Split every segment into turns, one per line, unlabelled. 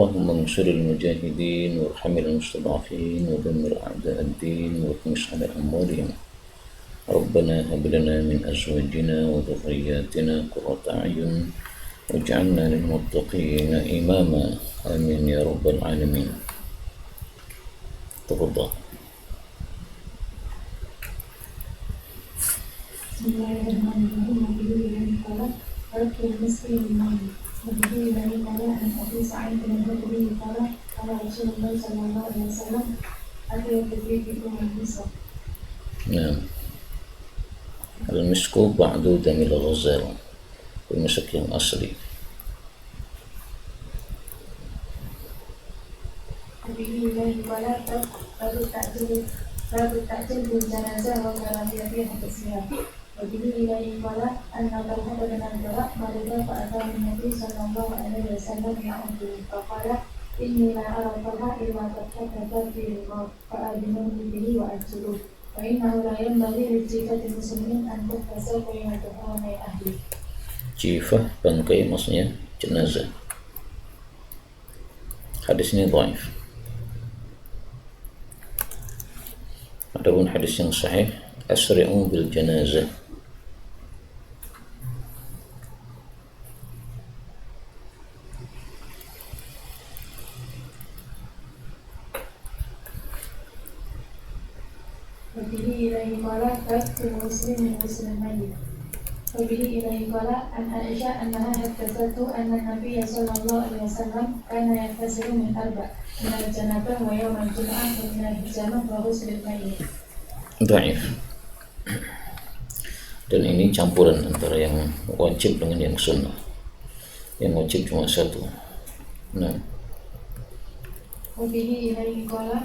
اللهم انصر المجاهدين وارحم المستضعفين ودمر أعداء الدين واطمس على أموالهم. ربنا هب لنا من أزواجنا وذرياتنا قرة أعين واجعلنا للمتقين إماما. آمين يا رب العالمين. تفضل.
Bismillahirrahmanirrahim. Al muslimin. Nabi dari kala an Abu Sa'id bin Khudri kala kala Rasulullah sallallahu alaihi wasallam ada yang berbeda dengan misal.
Nah, al-misku ba'du damil ghazal, misk yang asli.
Nabi dari kala baru takjil bil janazah wa karahiyati hadisnya. Wabihi ilahi qala anna talhata bin al-Bara' marida fa'atani Nabi sallallahu alaihi wasallam ya'udu faqala inni la ara talha illa qad hadatha fi fa'adinu bihi wa ajluh wa innahu la yanbaghi lijifati muslimin an tuhtasa qayyatuha wa ahli.
Jifah bangkai maksudnya jenazah. Hadis ini dhaif. Adapun hadis yang sahih, asri'u bil janazah.
Wabihi ilahi qala fa'atul muslimin muslimin. Wabihi ilahi qala an Aisyah annaha haddatsatu anna Nabiy sallallahu alaihi wasallam kana yaktasilu min arba' min al-janabah wa yawm al-jum'ah wa min al-hijamah wa ghusl al-mayyit.
Dhaif. Dan ini campuran antara yang wajib dengan yang sunnah. Yang wajib cuma satu. Nah,
Wabihi ilahi qala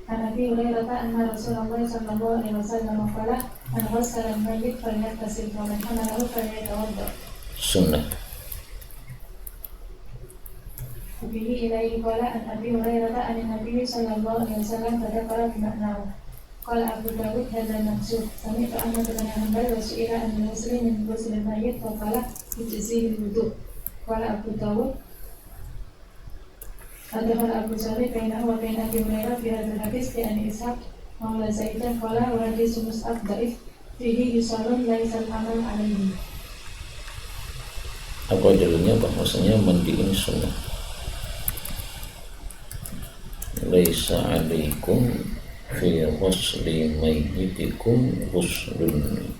an Abi Hurairah anna Rasulullah sallallahu alaihi wasallam qala man ghassala al-mayyit falyaghtasil wa man hamalahu falyatawadda.
sunnah.
Wabihi ilahi qala an Abi Hurairah an Nabi sallallahu alaihi wasallam fadakara bima'nahu. Qala Abu Dawud hadza mansukh. Sami'tu Ahmad bin Hanbal wa su'ila an muslim min ghusl al-mayyit fa qala yujzihi al-wudu'. Qala Abu Dawud Adhal Abu Salih bainahu wa bain Abi Hurairah fi hadzal hadis di an Ishaq maula Zaidah qala wa hadis Mus'ab dhaif fihi yusalun laisa al-amal alaihi.
Apa dalilnya? Bahwasanya mandi ini sunnah. Laisa alaikum fi ghusli mayyitikum ghuslun.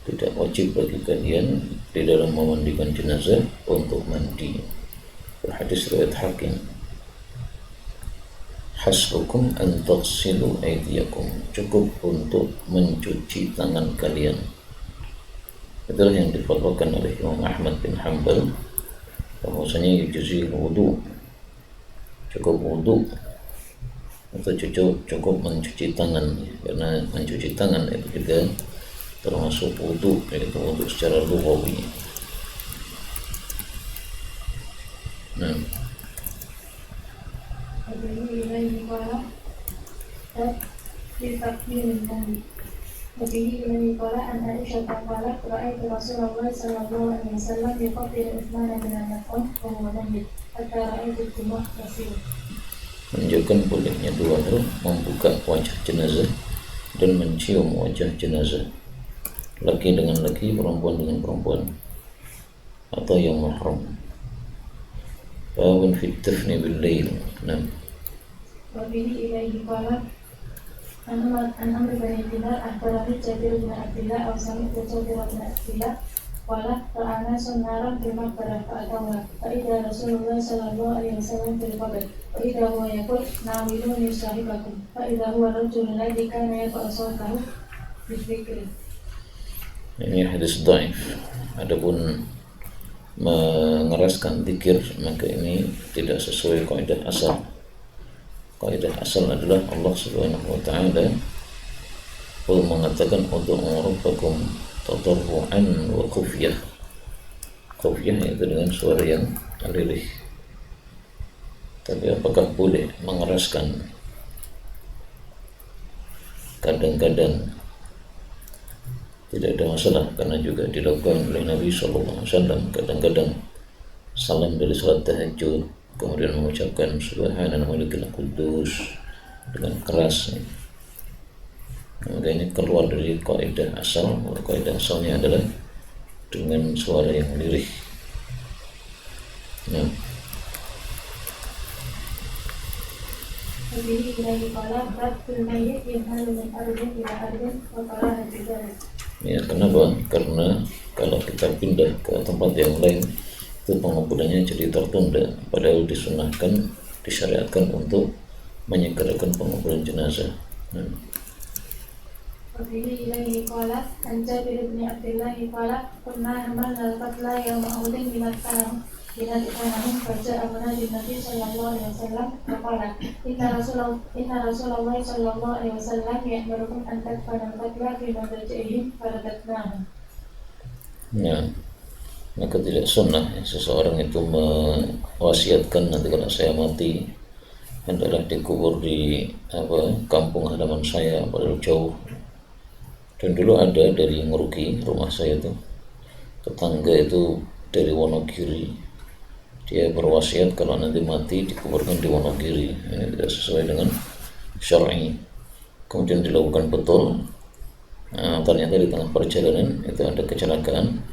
Tidak wajib bagi kalian di dalam memandikan jenazah untuk mandi. Hadis riwayat Hakim. Hasbukum an taghsilu aydiyakum. Cukup untuk mencuci tangan kalian. Itulah yang difatwakan oleh Imam Ahmad bin Hanbal, bahwasanya yujzil wudu, cukup wudu atau cukup mencuci tangan, karena mencuci tangan itu juga termasuk wudu, yaitu wudu secara lughawi. Nah,
Wabihi ilahi qala fi takbiril nabi. Wabihi ilahi qala an Aisyah qalat ra'aytu Rasulullah sallallahu alaihi wasallam yuqabbilu Utsman bin Affan wa huwa mayyit hatta ra'aytu ad-dumu'a tasil.
menunjukkan bolehnya dua hal, membuka wajah jenazah dan mencium wajah jenazah, laki dengan laki, perempuan dengan perempuan, atau yang mahram. Babun fit tafni bil lail. Nah,
Wabihi ilahi qala an Amr bin Dinar akhbarani Jabir bin Abdullah aw sami'tu Jabir bin Abdullah qala ra'ana sunnaran fil maqbarah fa'atawha fa'idha Rasulullah sallallahu alaihi wasallam fil qabr fa'idha huwa yaqul nawiluni sahibakum fa'idha huwa rajulun ladzi kana yaqa'u sawtahu bidzikri.
ini hadis dhaif. Adapun mengeraskan zikir, maka ini tidak sesuai kaidah asal. Kaidah asal adalah Allah Subhanahu wa taala mengatakan untuk rabbakum tadarruan wa khufyah. Khufyah itu dengan suara yang lirih. Tapi apakah boleh mengeraskan? Kadang-kadang tidak ada masalah, karena juga dilakukan oleh Nabi SAW. Kadang-kadang salam dari salat tahajud, kemudian mengucapkan subhanal malikil quddus dengan keras. Maka ini keluar dari kaidah asal. Kaidah asalnya adalah dengan suara yang lirih. Nah,
Wabihi ilaihi qala rabbul mayyit yahmalu min ardin ila ardin wa qaraha bidalik.
ya kenapa? Karena kalau kita pindah ke tempat yang lain itu penguburannya jadi tertunda, padahal disunahkan, disyariatkan untuk menyegerakan penguburan jenazah.
Wabihi ilaihi qala an Jabir bin Abdullah qala kunna hamalna al-qatla yawma Uhudin binatkanahum faja'a munadi Nabi sallallahu alaihi wasallam faqala inna Rasulullah sallallahu alaihi wasallam ya'murukum an tadfanu al-qatla fi madaji'ihim faradadnahum.
Nah, maka tidak sunnah seseorang itu mewasiatkan nanti kalau saya mati hendaklah dikubur di kampung halaman saya, padahal jauh. Dan dulu ada dari Nguruki, rumah saya itu tetangga itu dari Wonogiri, dia berwasiat kalau nanti mati dikuburkan di Wonogiri. Ini tidak sesuai dengan syar'i. Kemudian dilakukan betul. Nah, ternyata di tengah perjalanan itu ada kecelakaan,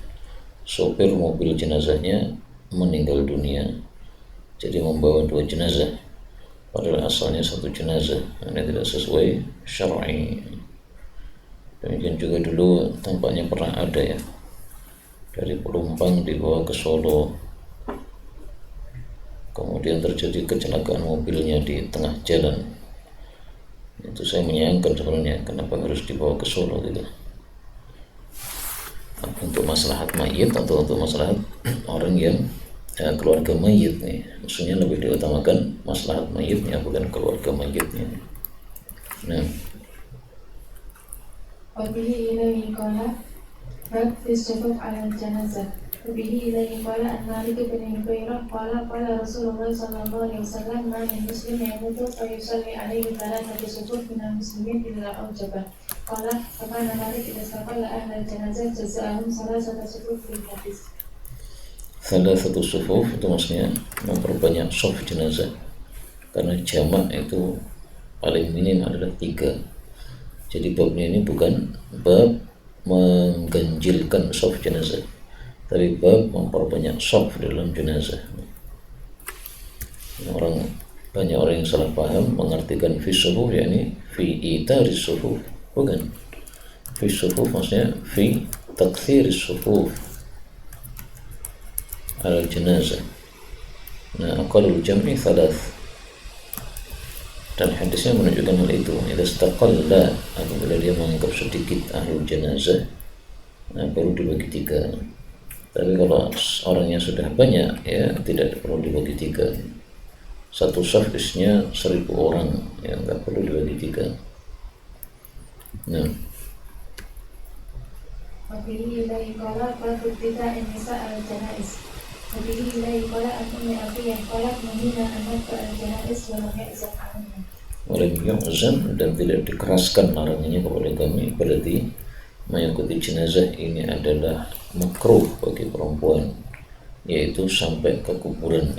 sopir mobil jenazahnya meninggal dunia, jadi membawa 2 jenazah padahal asalnya 1 jenazah. Ini tidak sesuai syar'i. Demikian juga dulu tampaknya pernah ada ya, dari Pelumpang dibawa ke Solo, kemudian terjadi kecelakaan mobilnya di tengah jalan. Itu saya menyayangkan sebenarnya, kenapa harus dibawa ke Solo gitu. Untuk maslahat mayit atau untuk maslahat orang yang keluarga mayit nih, maksudnya lebih diutamakan maslahat mayitnya bukan keluarga mayitnya. Nah,
Wabihi ilaihi qala bab fi sufuf ala janazah. Wabihi ilaihi qala an Malik bin Huwairah qala qala Rasulullah sallallahu alaihi wasallam ma min muslim yamutu fa yusalli alaihi thalathatu sufuf min al-muslimin illa aujaba. Qala fakana Malik idza saqala ahla janazah jazaahum salasata sufuf bil hadis.
salah satu sufuf itu maksudnya memperbanyak suf jenazah, karena jamak itu paling minim adalah 3. Jadi babnya ini bukan bab mengganjilkan saf jenazah, tapi bab memperbanyak saf dalam jenazah. Banyak orang yang salah paham mengartikan fi sufuf yakni fi itaris sufuf, bukan. Fi sufuf maksudnya fi taktsiris sufuf ala jenazah. Nah, aqallul jam'i 3. Dan hadisnya menunjukkan hal itu. Idza istaqalla, apabila dia menganggap sedikit ahli jenazah, nah baru dibagi 3. Tapi kalau orangnya sudah banyak, ya tidak perlu dibagi 3. Satu saf isinya 1000 orang, ya nggak perlu dibagi 3. Nah,
Wabihi ilaihi qala bab bid'ah nisa al-janaiz. Wabihi ilaihi qala an ummi Atiyah qalat nuhina an nadfa al-janaiz wa lam ya'zam anha.
oleh yu'zam dan tidak dikeraskan larangannya kepada kami, berarti mengikuti jenazah ini adalah makruh bagi perempuan, yaitu sampai ke kuburan.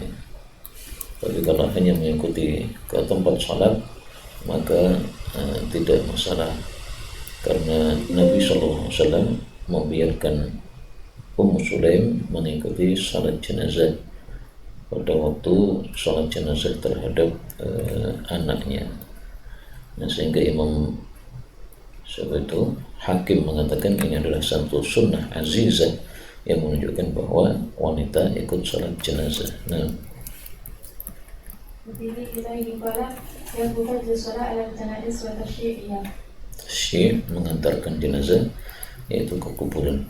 Tapi kalau hanya mengikuti ke tempat salat maka tidak masalah, karena Nabi SAW membiarkan Ummu Sulaim mengikuti salat jenazah pada waktu salat jenazah terhadap anaknya. Nah, sehingga Imam Hakim mengatakan ini adalah satu sunnah azizah yang menunjukkan bahwa wanita ikut salat jenazah. Nah, Syekh mengantarkan jenazah yaitu ke kuburan.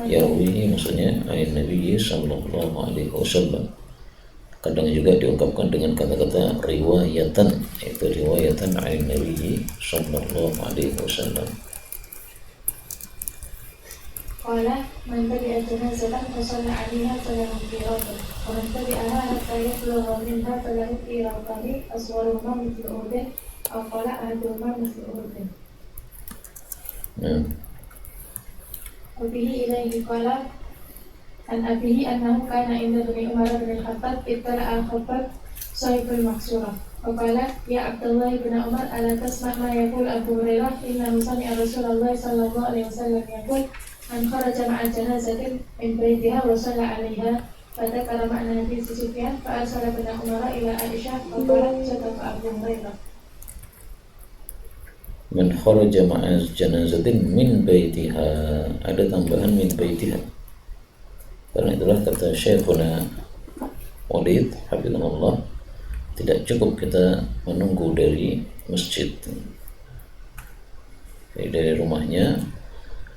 Yarwihi maksudnya ayat Nabi sallallahu alaihi wasallam. Kadang juga diungkapkan dengan kata-kata riwayatan, yaitu riwayatan ayat Nabi sallallahu alaihi wasallam.
Qala man tabi'a janazatan fa shalla 'alaiha falahu qiratun wa man tabi'aha hatta yablugha minha falahu qiratani aswaruhuma mithlu Uhudin aw qala ahaduhuma mithlu Uhudin.
Nah,
وبه إليه قال عن أبيه أنه كان عند ابن عمر بن الخطاب اطلع خباب صاحب المقصورة وقال يا عبد الله بن عمر ألا تسمع ما يقول أبو هريرة إنه سمع رسول الله صلى الله عليه وسلم يقول من خرج مع جنازة من بيتها وصلى عليها فذكر معنى حديث سفيان فأرسل ابن عمر إلى عائشة وقالت صدق أبو هريرة.
Man kharaja ma'a janazatin min baitiha, ada tambahan min baitiha. Karena itulah kata Syekhuna Walid hafizahullah, tidak cukup kita menunggu dari masjid, jadi dari rumahnya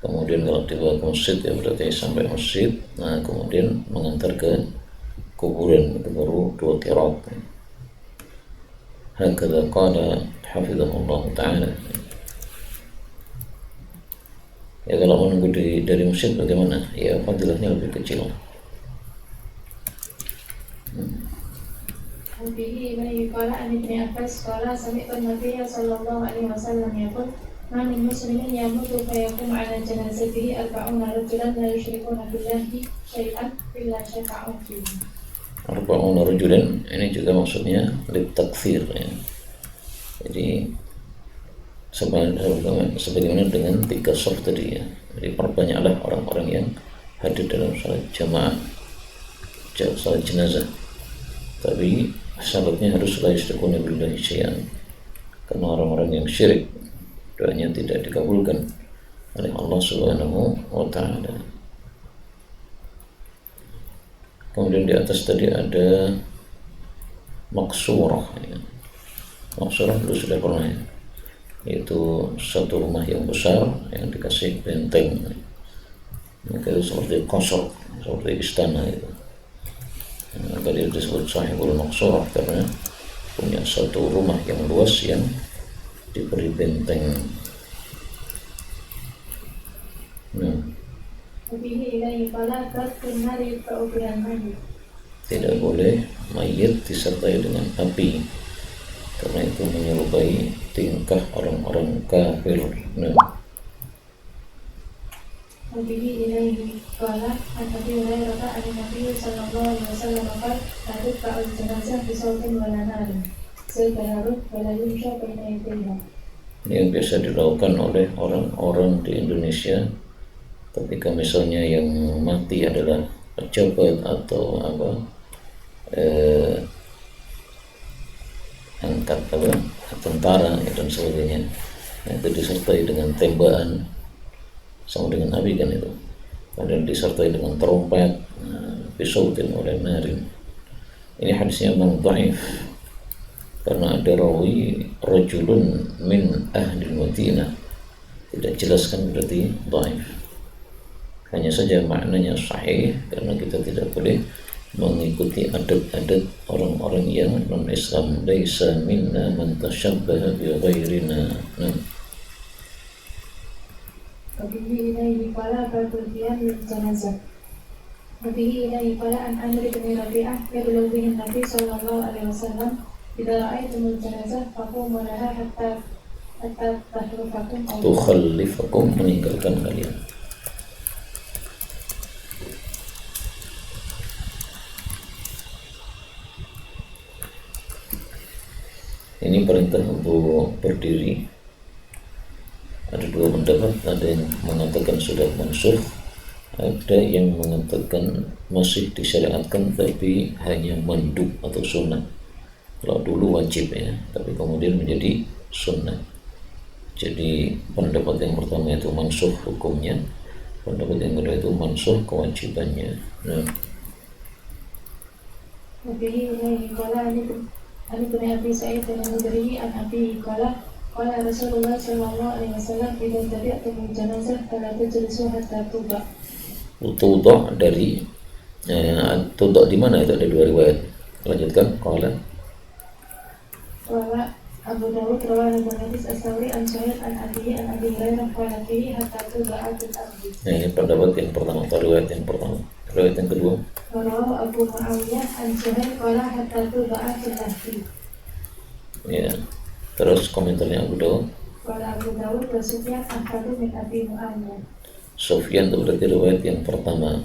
kemudian kalau dibawa ke masjid ya berarti sampai masjid, nah kemudian mengantar ke kuburan, itu baru 2 qiraat. Hakadha qala hafizahullah ta'ala. Ya kalau menunggu dari masjid bagaimana? Ya fadilahnya lebih kecil.
وبه إليه قال عن ابن عباس قال سمعت النبي صلى الله عليه وسلم يقول ما من مسلم يموت فيقوم على جنازته 40 رجلا لا يشركون بالله شيئا إلا شفعوا فيه.
40 rajulan ini juga maksudnya litakthir ya. Jadi sebagaimana dengan 3 shaf tadi ya. Jadi perbanyaklah orang-orang yang hadir dalam salat jamaah, salat jenazah. Tapi syaratnya harus la yusyrikuna billahi syai'an, karena orang-orang yang syirik doanya tidak dikabulkan oleh Allah Subhanahu wa ta'ala. Kemudian di atas tadi ada maksurah ya. Maksurah dulu sudah pernah ya, yaitu satu rumah yang besar yang dikasih benteng, itu seperti qasr, seperti istana itu. Tadi disebut sahibul maksurah karena punya satu rumah yang luas yang diberi benteng. Tidak boleh mayit disertai dengan api, karena itu menyerupai tingkah orang-orang kafir.
وبه إليه قال عن أبي هريرة عن النبي صلى الله عليه وسلم قال لا تتبع الجنازة بصوت ولا نار سيدها ولا يمشى بين يديها.
Yang biasa dilakukan oleh orang-orang di Indonesia ketika misalnya yang mati adalah pejabat atau angkat tentara dan sebagainya, itu disertai dengan tembakan sama dengan api kan itu, kemudian disertai dengan trompet, bisautin oleh narin. Ini hadisnya memang dhaif karena ada rawi rajulun min ahli Madinah, tidak jelaskan berarti dhaif. Hanya saja maknanya sahih karena kita tidak boleh mengikuti adat-adat orang-orang yang non-Islam. Laisa minna man tashabbaha bi ghairina.
وبه إليه قال باب القيام للجنازة. وبه إليه قال عن عمرو بن ربيعة يبلغ به النبي صلى الله عليه وسلم إذا رأيتم الجنازة فقوموا لها حتى
tukhalifakum, meninggalkan kalian. Ini perintah untuk berdiri. Ada 2 pendapat, ada yang mengatakan sudah mansukh, ada yang mengatakan masih disyariatkan tapi hanya mandub atau sunnah. Kalau dulu wajib ya, tapi kemudian menjadi sunnah. Jadi pendapat yang pertama itu mansukh hukumnya, pendapat yang kedua itu mansukh kewajibannya.
عن ابن أبي سعيد الخدري عن أبيه قال رسول الله صلى الله عليه وسلم إذا تبعتم الجنازة فلا تجلسوا حتى توضع.
Tudah dari tudah di mana itu, ada 2 riwayat. Lanjutkan. Qala
Abu Dawud rawahu Ibnu Hadis As-Sawri an Sa'id an Abi Hurairah qala fihi hatta tuda'a fil ardi.
Ini pendapat yang pertama atau riwayat yang pertama. Riwayat yang kedua,
rawahu Abu Muawiyah an Suhail qala hatta tuda'a fil ardi.
Ya. Terus komentarnya Abu Dawud.
Qala Abu Dawud wa Sufyan ahadu min Abi Muawiyah.
Sufyan itu berarti riwayat yang pertama,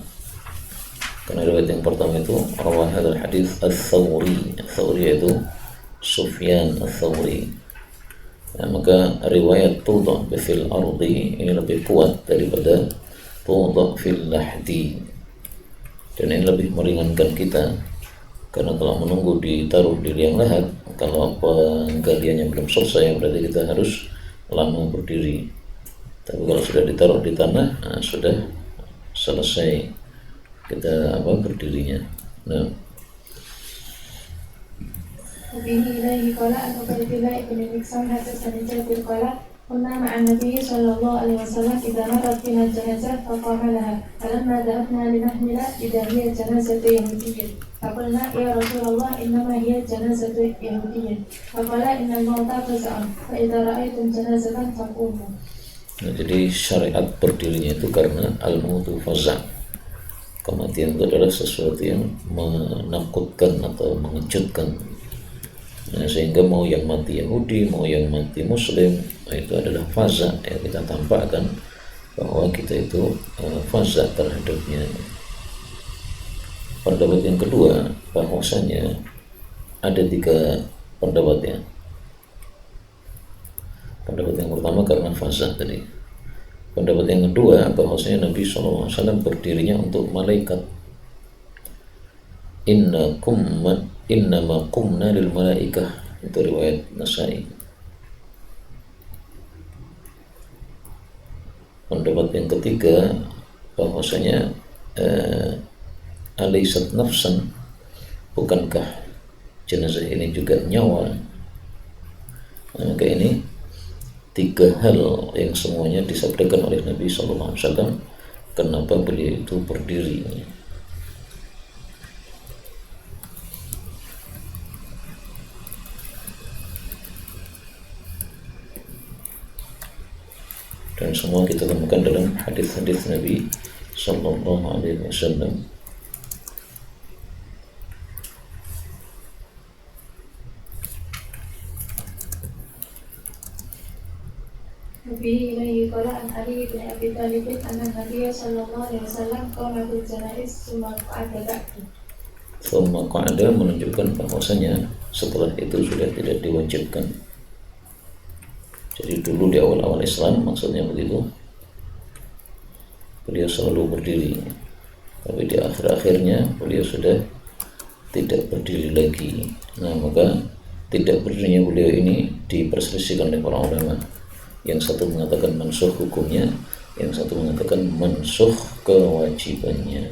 karena riwayat yang pertama itu rawah hadzal hadis Ats-Tsauri. Ats-Tsauri itu Sufyan Ats-Tsauri. Nah, maka riwayat Tudha fil ardi ini lebih kuat daripada Tudha fil lahdi, dan ini lebih meringankan kita, karena kalau menunggu ditaruh di liang lahat, kalau penggaliannya belum selesai berarti kita harus lama berdiri. Tapi kalau sudah ditaruh di tanah, nah, sudah selesai kita berdirinya. Nah,
وبه إليه قال أن عبيد الله بن مكسم حدثني جابر قال كنا مع النبي صلى الله عليه وسلم إذا مرت بنا الجنازة فقام لها فلما ذهبنا لنحمل إذا هي جنازة يهودية فقلنا يا رسول الله إنما هي جنازة يهودية فقال إن الموتى فزع فإذا رأيتم جنازة فقوموا.
Nah, jadi syariat berdirinya itu karena al-mautu faza'. Kematian itu adalah sesuatu yang menakutkan atau mengejutkan. Nah, sehingga mau yang mati Yahudi, mau yang mati Muslim, itu adalah faza', ya, kita tampakkan bahwa kita itu faza' terhadapnya. Pendapat yang kedua, bahwasanya ada 3 pendapatnya. Pendapat yang pertama karena faza' tadi. Pendapat yang kedua, bahwasanya Nabi SAW berdirinya untuk malaikat. Innama qumna lil malaikah, itu riwayat Nasai. Pendapat yang ketiga, bahwasanya alaysat nafsan, bukankah jenazah ini juga nyawa? Nah, maka ini 3 hal yang semuanya disabdakan oleh Nabi SAW. Kenapa beliau itu berdiri? Dan semua kita temukan dalam hadis-hadis Nabi SAW.
وبه إليه قال عن علي بن أبي طالب أن النبي صلى الله عليه وسلم قام بالجنائز ثم قعد بعده.
Thumma qa'ada menunjukkan bahwasanya setelah itu sudah tidak diwajibkan. Jadi dulu di awal-awal Islam maksudnya begitu, beliau selalu berdiri, tapi di akhir-akhirnya beliau sudah tidak berdiri lagi. Nah, maka tidak berdirinya beliau ini diperselisihkan oleh para ulama. Yang satu mengatakan mansukh hukumnya, yang satu mengatakan mansukh kewajibannya.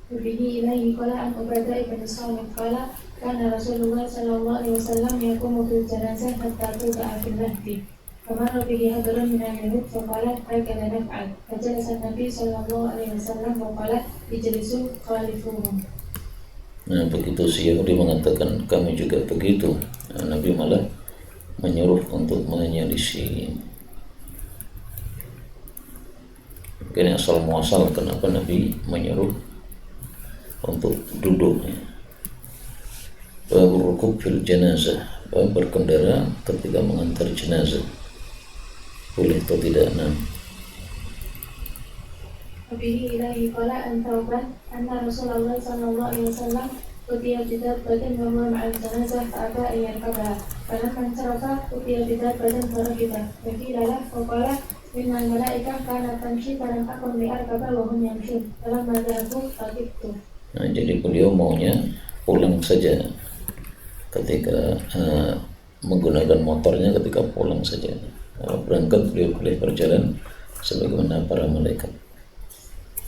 وبه إليه قال عن عبادة بن صامت قال كان رسول الله صلى الله عليه وسلم يقوم بالجنازة حتى توضع في اللحد فمر به حجر من اليهود فقال هكذا نفعل فجلس النبي صلى الله عليه وسلم وقال اجلسوا خالفوهم.
Nah, begitu si Yahudi mengatakan kami juga begitu, nah, Nabi malah menyuruh untuk menyelisih. Mungkin asal muasal kenapa Nabi menyuruh untuk duduk. Rukub fil janazah, berkendara ketika mengantar jenazah, boleh atau tidak? Nah,
وبه إليه قال أن ثوبان أن رسول الله صلى الله عليه وسلم أتي بدابة وهو مع الجنازة فأبى أن يركبها فلما انصرف أتي بدابة فركبها فقيل له فقال إن الملائكة كانت تمشي فلم أكن لأركب وهم يمشون فلما ذهبوا ركبت.
Nah, jadi beliau maunya pulang saja ketika menggunakan motornya, ketika pulang saja. Kalau berangkat beliau boleh berjalan sebagaimana para malaikat.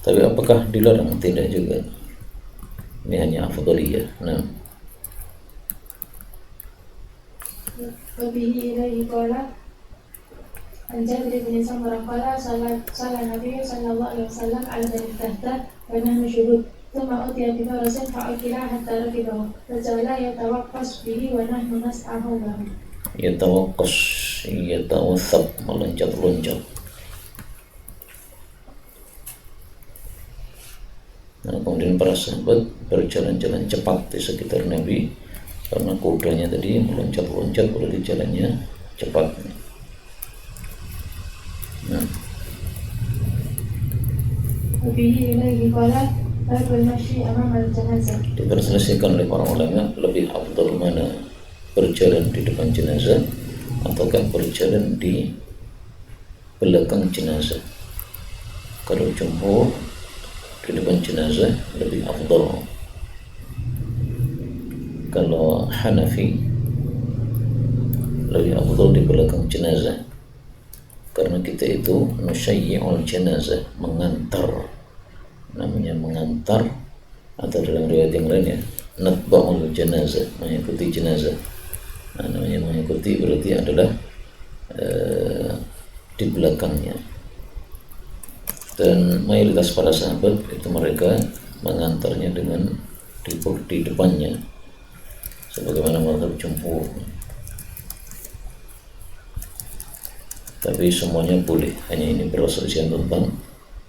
Tapi apakah dilarang? Tidak juga. Ini hanya afdaliyah. Nah,
وبه إليه قال عن جابر بن سمرة قال صلى النبي صلى الله عليه وسلم على بني الدهدة ونحن شهود ثم أتي بفرس فأكل حتى ركبه فجعل يتوقص به ونحن نسعى حوله.
yatawaqqas, yatawassab, meloncat-loncat. Nah, kemudian para sahabat berjalan-jalan cepat di sekitar Nabi karena kudanya tadi meloncat-loncat, berarti jalannya cepat.
وفيه إليه قال باب المشي أمام الجنازة.
Diperselisihkan oleh para ulama lebih afdal mana, berjalan di depan jenazah ataukah berjalan di belakang jenazah. Kalau jumhur di depan jenazah lebih afdal. Kalau Hanafi lebih afdal di belakang jenazah, karena kita itu nusyayyi'ul jenazah, mengantar, namanya mengantar, atau dalam riwayat yang lain ya natba'ul jenazah, mengikuti jenazah. Nah, namanya mengikuti berarti adalah di belakangnya. Dan mayoritas para sahabat itu mereka mengantarnya dengan di depannya, sebagaimana mazhab jumhur. Tapi semuanya boleh, hanya ini perselisihan tentang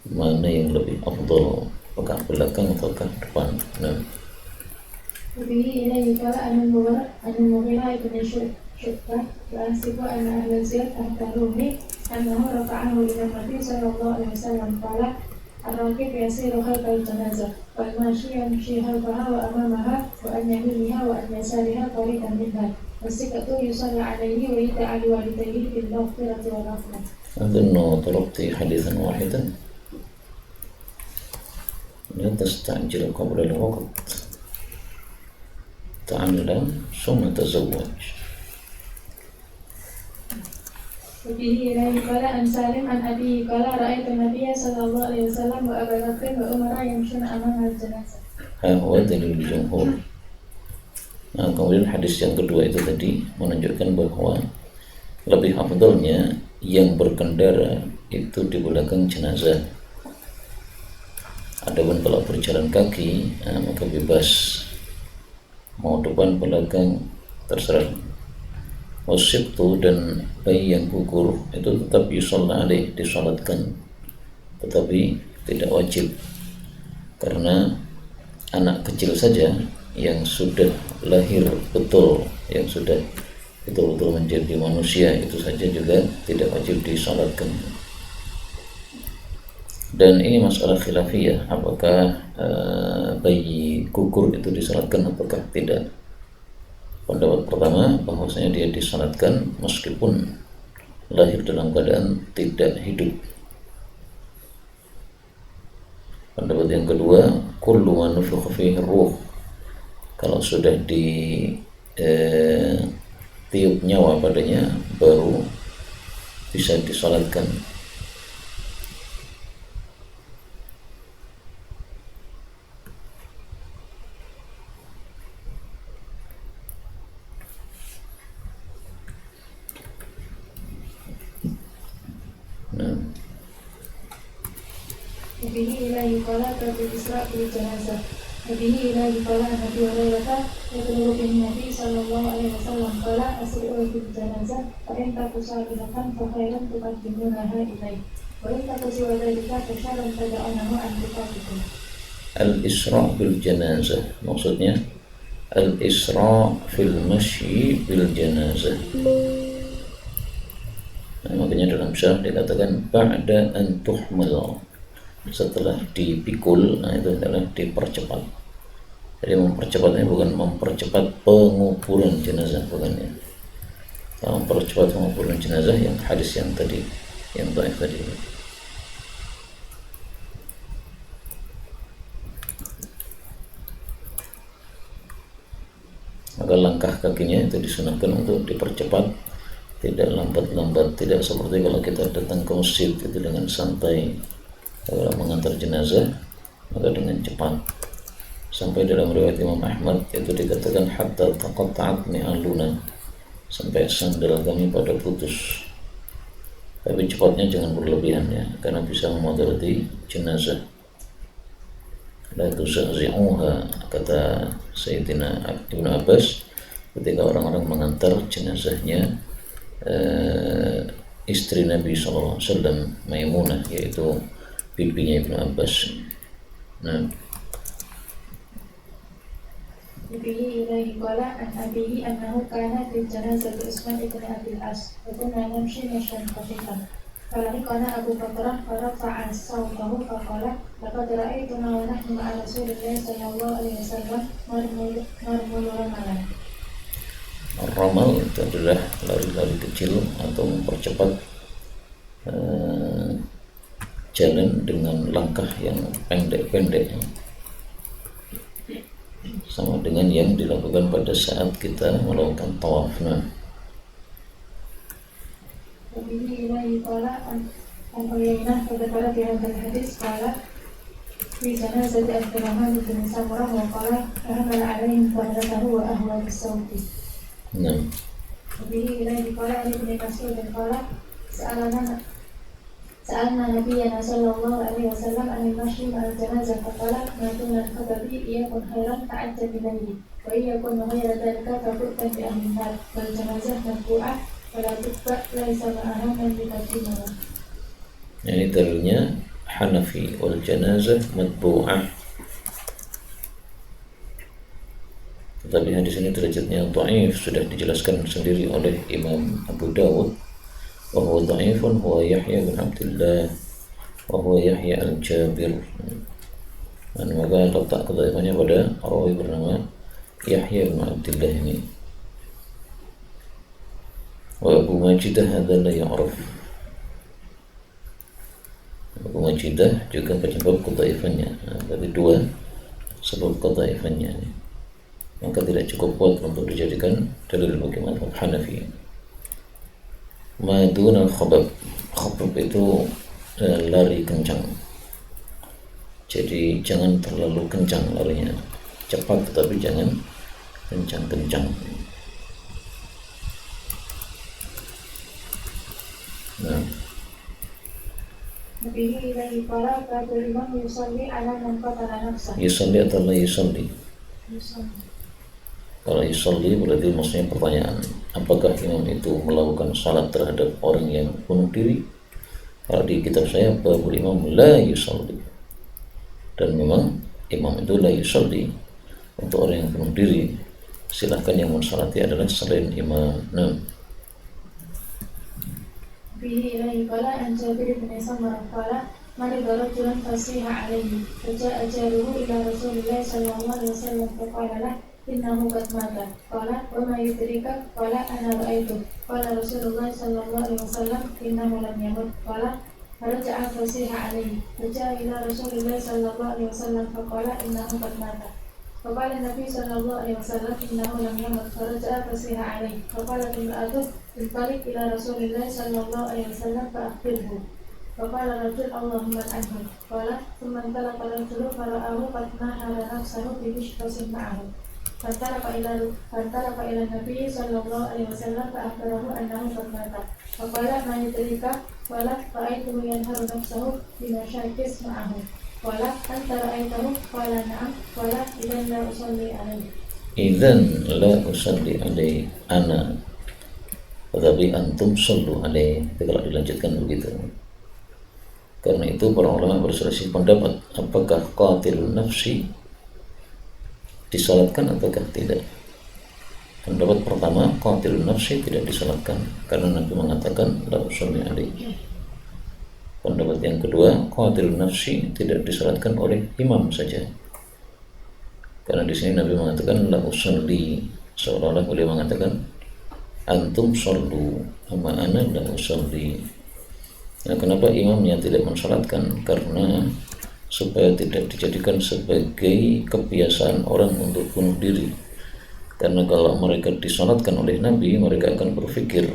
mana yang lebih afdal, apakah belakang ataukah depan. Nah,
وبه إليه قال أن المغيرة بن شعبة يحسب أن أهل زياد أخبروه أنه رفعه إلى النبي صلى الله عليه وسلم قال الراكب يسير خلف الجنازة والماشي يمشي خلفها وأمامها وعن يمينها وعن يسارها طريقا منها والسكة يصلى عليه ويدعى لوالديه بالمغفرة والرحمة.
أظن طلبت حديثا واحدا لا تستعجل قبل الوقت، تعلم ثم تزوج.
وبه إليه قال عن سالم عن أبيه قال رأيت النبي صلى الله عليه وسلم وأبا بكر وعمر يمشون أمام الجنازة.
Huwa dalil jumhur. Nah, kemudian hadis yang kedua itu tadi menunjukkan bahwa lebih afdalnya yang berkendara itu di belakang jenazah. Adapun kalau berjalan kaki, maka bebas, mau depan belakang terserah. Wasibtu dan bayi yang gugur itu tetap yusalla alaih, disalatkan, tetapi tidak wajib, karena anak kecil saja yang sudah lahir betul, yang sudah betul-betul menjadi manusia, itu saja juga tidak wajib disalatkan. Dan ini masalah khilafiyah, apakah bayi gugur itu disalatkan apakah tidak. Pendapat pertama bahwasanya dia disalatkan meskipun lahir dalam keadaan tidak hidup. Pendapat yang kedua, kullu man nufikha fihi ruh, kalau sudah di tiup nyawa padanya baru bisa disalatkan.
وبه إليه قال باب الإسراء بالجنازة. وبه إليه قال عن أبي هريرة يبلغ به النبي صلى الله عليه وسلم قال أسرعوا بالجنازة فإن تك صالحة فخيرا تقدمونها إليه وإن تك سوى ذلك فشرا تدعونه عن رفاقكم.
Al-Isra' bil janazah, maksudnya Al-Isra' fil masyi bil janazah. Nah, makanya dalam syarah dikatakan ba'da an tuhmal, setelah dipikul. Nah, itu adalah dipercepat. Jadi mempercepatnya bukan mempercepat penguburan jenazah, bukan ya. Kalau mempercepat penguburan jenazah yang hadis yang tadi, yang dhaif tadi. Maka langkah kakinya itu disunahkan untuk dipercepat, tidak lambat-lambat, tidak seperti kalau kita datang ke masjid itu dengan santai. Kalau mengantar jenazah maka dengan cepat. Sampai dalam riwayat Imam Ahmad itu dikatakan hatta taqatta'at ni'aluna, sampai sandal kami pada putus. Tapi cepatnya jangan berlebihan ya, karena bisa memudarati jenazah. La tuzahzi'uha, kata Sayyidina Ibnu Abbas ketika orang-orang mengantar jenazahnya istri Nabi SAW, Maimunah, yaitu bibinya Ibnu Abbas. Nah,
Bihi ilaihi qala an abihi annahu kana fi janazati Utsman ibn Abi al-As wa kunna namshi mashyan khafifan فلحقنا أبو بكر فرفع صوته فقال لقد رأيتنا ونحن مع رسول الله صلى الله عليه وسلم نرمل رملا.
Ramal itu adalah lari-lari kecil atau mempercepat jalan dengan langkah yang pendek-pendek, sama dengan yang dilakukan pada saat kita melakukan tawaf.
وبه إليه قال عن عيينة فذكر في هذا الحديث قال في جنازة عبد الرحمن بن سمرة وقال فحمل عليهم فرده وأهوى بالصوت. وبه إليه قال عن ابن مسعود قال سألنا نبينا صلى الله عليه وسلم عن المشي مع الجنازة فقال ما دون الخطب يكن خيرا فعدت إليه وإن يكن غير ذلك فبؤت بأهل النار والجنازة متبوعة فلا تتبع ليس معها من يقدمها.
Ini dalilnya Hanafi, wal janazah matbu'ah. Tetapi hadis ini derajatnya dhaif, sudah dijelaskan sendiri oleh Imam Abu Dawud. Wa huwa dhaifun huwa Yahya bin Abdullah wa huwa Yahya al-Jabir. Dan maka letak kedaifannya pada rawi bernama Yahya bin Abdullah ini. Wa Abu Majidah hadza la ya'raf. Abu Majidah juga penyebab kedaifannya. Tapi dua sebab kedaifannya ini, maka tidak cukup kuat untuk dijadikan dalil bagi mazhab Hanafi. Madun al-khabab, khabab itu lari kencang, jadi jangan terlalu kencang larinya, cepat tetapi jangan kencang-kencang.
Nabi ilaihi qala fa'al imam yusalli ala man qatala nafsah.
Yusalli atau la yusalli? Kalau yusalli berarti maksudnya pertanyaan, apakah imam itu melakukan salat terhadap orang yang bunuh diri? Kalau di kitab saya babul imam la yusalli, dan memang imam itu la yusalli untuk orang yang bunuh diri. Silahkan yang mensalati adalah selain imam.
Bihi ilaihi qala an Jabir bin Samurah qala mari rajulun fasiha alaihi faja'a jaruhu ila Rasulillah sallallahu alaihi wasallam faqala lah innahu qad mata qala wa ma yudrika qala ana ra'aytu qala Rasulullah sallallahu alaihi wasallam innahu lam yamut qala faraja'a fasiha alaihi faja'a ila Rasulillah sallallahu alaihi wasallam faqala innahu qad mata فقال النبي صلى الله عليه وسلم إنه لم يمت فرجع فصيح عليه فقالت امرأته انطلق إلى رسول الله صلى الله عليه وسلم فأخبره فقال الرجل اللهم عنه قال ثم انطلق الرجل فرآه قد نحر نفسه بمشفص معه فانطلق إلى النبي صلى الله عليه وسلم فأخبره أنه قد مات فقال ما يدرك قال رأيته ينهر نفسه بمشاكس معه Wala antara aitahu wala na'am wala idan la usalli alaihi.
Idan la usalli alaihi ana, tetapi antum sallu alaihi. Kalau dilanjutkan begitu. Karena itu para ulama berselisih pendapat apakah qatilun nafsi disalatkan ataukah tidak. Pendapat pertama, qatilun nafsi tidak disalatkan karena Nabi mengatakan la usalli alaihi. Pendapat yang kedua, qatilun nafsi tidak disalatkan oleh imam saja. Karena di sini Nabi mengatakan la usalli, seolah-olah beliau mengatakan antum sallu, amma ana la usalli. Nah, kenapa imamnya tidak mensalatkan? Karena supaya tidak dijadikan sebagai kebiasaan orang untuk bunuh diri. Karena kalau mereka disalatkan oleh Nabi, mereka akan berpikir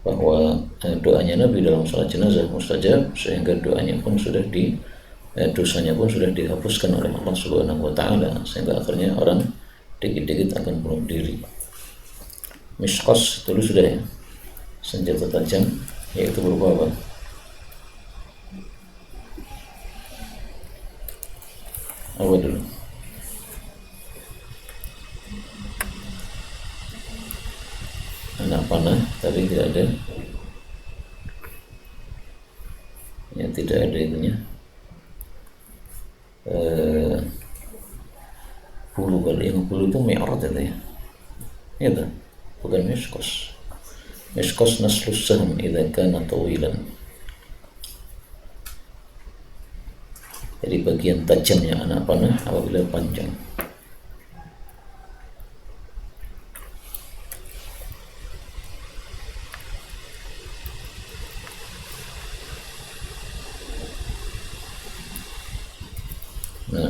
bahwa doanya Nabi dalam salat jenazah mustajab, sehingga doanya pun sudah dosanya pun sudah dihapuskan oleh Allah Subhanahu wa taala, sehingga akhirnya orang dikit-dikit akan bunuh diri. Misqas dulu sudah ya, senjata tajam, yaitu berupa apa? Apa dulu? Anak panah, tapi tidak ada ya, tidak ada itunya bulu. Kalau yang bulu itu mi'rad itu ya, itu bukan miskos. Miskos naslus sahm idza kana tawilan, Jadi bagian tajamnya anak panah apabila panjang. Nah,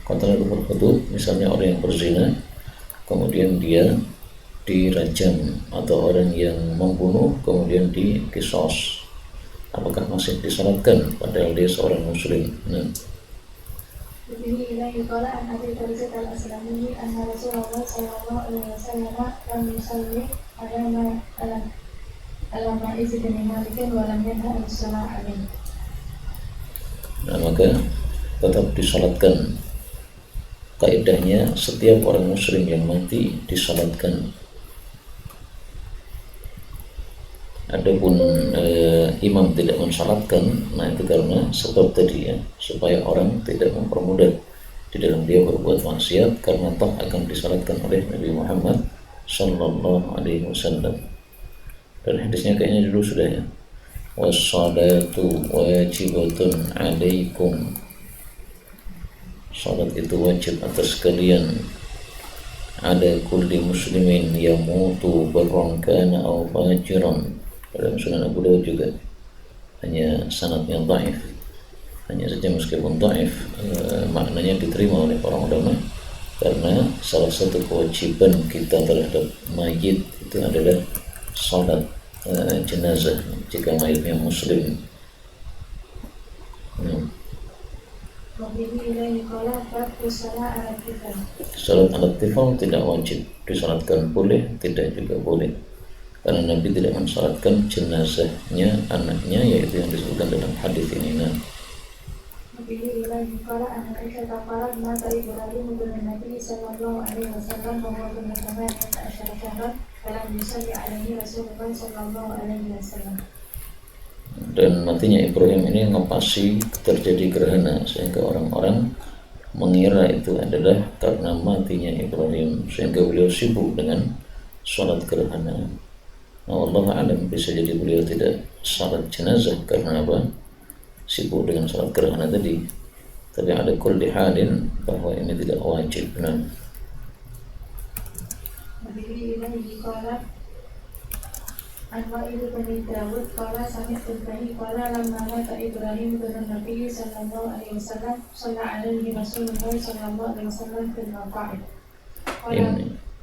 kontra berfoto, misalnya orang yang berzina, kemudian dia dirajam, atau orang yang membunuh kemudian dikisos, apakah masih disalatkan padahal dia seorang muslim? Nah, nah maka tetap disalatkan. Kaidahnya setiap orang muslim yang mati disalatkan. Adapun imam tidak mensalatkan, nah itu karena sebab tadi ya, supaya orang tidak mempermudah di dalam dia berbuat maksiat, karena toh akan disalatkan oleh Nabi Muhammad Sallallahu Alaihi Wasallam. Dan hadisnya kayaknya dulu sudah ya, wassalatu wajibatun alaikum, salat itu wajib atas kalian, ada kulli muslimin yamutu barran kana aw fajiran. Dalam Sunan Abu Dawud juga, hanya sanadnya dhaif, hanya saja meskipun dhaif maknanya diterima oleh para ulama, karena salah satu kewajiban kita terhadap mayit itu adalah salat jenazah jika mayitnya muslim. Salat alat tifal tidak wajib disalatkan, boleh, tidak juga boleh, karena Nabi tidak mensalatkan jenazahnya anaknya, yaitu yang disebutkan dalam hadis ini. Nah, dan matinya Ibrahim ini ngepasi terjadi gerhana, sehingga orang-orang mengira itu adalah karena matinya Ibrahim, sehingga beliau sibuk dengan sholat gerhana. Nah, wallahu a'lam, bisa jadi beliau tidak salat jenazah karena apa? Sibuk dengan salat gerhana tadi. Tapi ada kulli halin bahwa ini tidak wajib. Nah,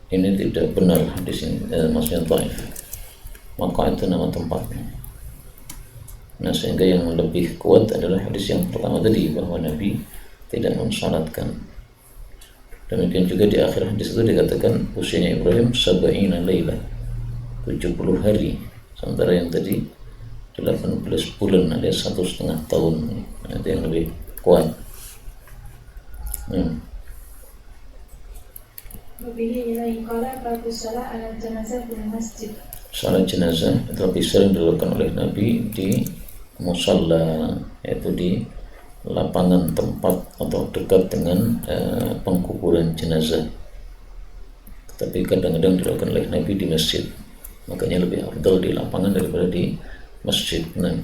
ini tidak benar hadis ini, maksudnya dhaif. Maka itu nama tempatnya. Nah, sehingga yang lebih kuat adalah hadis yang pertama tadi, bahwa Nabi tidak mensalatkan. Demikian juga di akhir hadis itu dikatakan usianya Ibrahim sab'ina laila, 70 hari, sementara yang tadi 18 bulan, ada 1,5 tahun. Nah, itu yang lebih kuat. Salat jenazah itu lebih sering dilakukan oleh Nabi di musalla, yaitu di lapangan tempat atau dekat dengan pengkuburan jenazah. Tetapi kadang-kadang dilakukan oleh Nabi di masjid, makanya lebih afdal di lapangan daripada di masjid. Nah,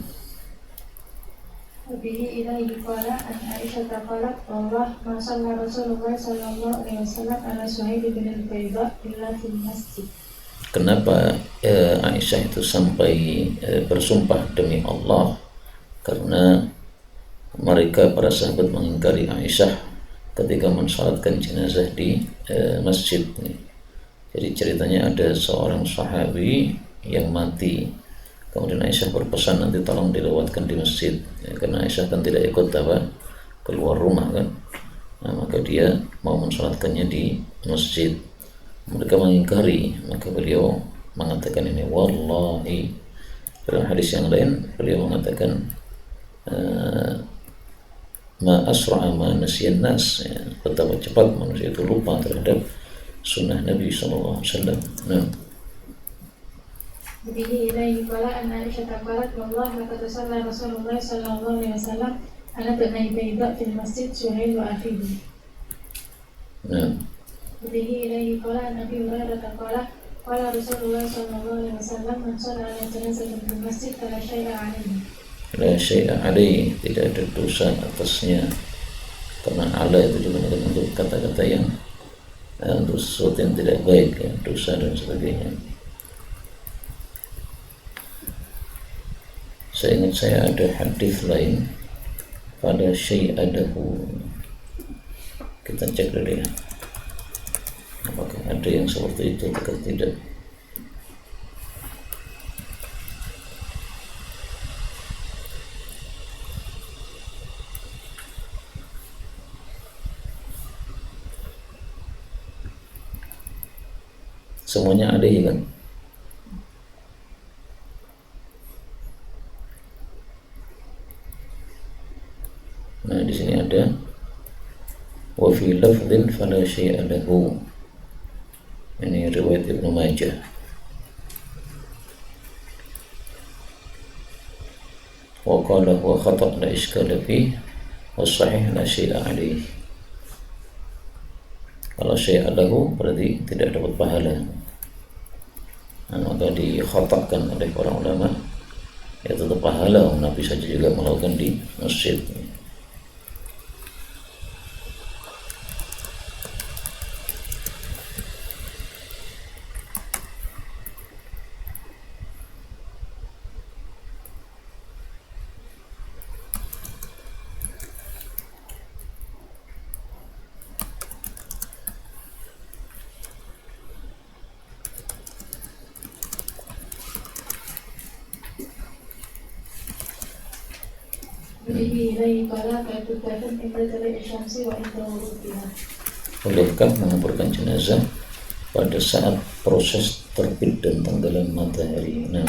kenapa Aisyah itu sampai bersumpah demi Allah? Karena mereka para sahabat mengingkari Aisyah ketika mensalatkan jenazah di masjid. Jadi ceritanya ada seorang sahabi yang mati, kemudian Aisyah berpesan nanti tolong dilewatkan di masjid, ya, karena Aisyah kan tidak ikut keluar rumah kan. Nah, maka dia mau mensalatkannya di masjid. Mereka mengingkari, maka beliau mengatakan ini, wallahi. Dalam hadis yang lain beliau mengatakan ma asra'a ma nasiyan nas, ya, betapa cepat manusia itu lupa terhadap sunnah Nabi SAW. Nah,
Bihi ilaihi qala an Aisyah qalat wallahi laqad shalla Rasulullah sallallahu alaihi wasallam ala bani Bayda fil masjid Suhail wa akhihi.
nah,
Bihi ilaihi qala an Abi Hurairah qala Qala Rasulullah sallallahu alaihi wasallam man shalla ala janazatin fil masjid fala syai'a alaihi.
La syai'a alaihi, tidak ada dosa atasnya. Karena ala itu digunakan untuk kata-kata yang untuk sesuatu yang tidak baik, ya, dosa dan sebagainya. Saya ingat saya ada hadis lain, pada syai'adahu. Kita cek dulu ya, apakah ada yang seperti itu atau tidak. Semuanya ada ya kan? Nah, di sini ada wa fi lafdhin fala syai'a lahu. Ini riwayat Ibnu Majah. Wa qala huwa khata' la iskala fi wa sahih la syai'a alaihi. Kalau syai'a lahu berarti tidak dapat pahala. Maka dikhatakkan oleh para ulama, ya tetap pahala, Nabi saja juga melakukan di masjid.
Bihi ilaihi qala ka'tubatun inda tali'i syamsi wa inda wurudiha.
Bolehkah menguburkan jenazah pada saat proses terbit dan tenggelam matahari? Nah,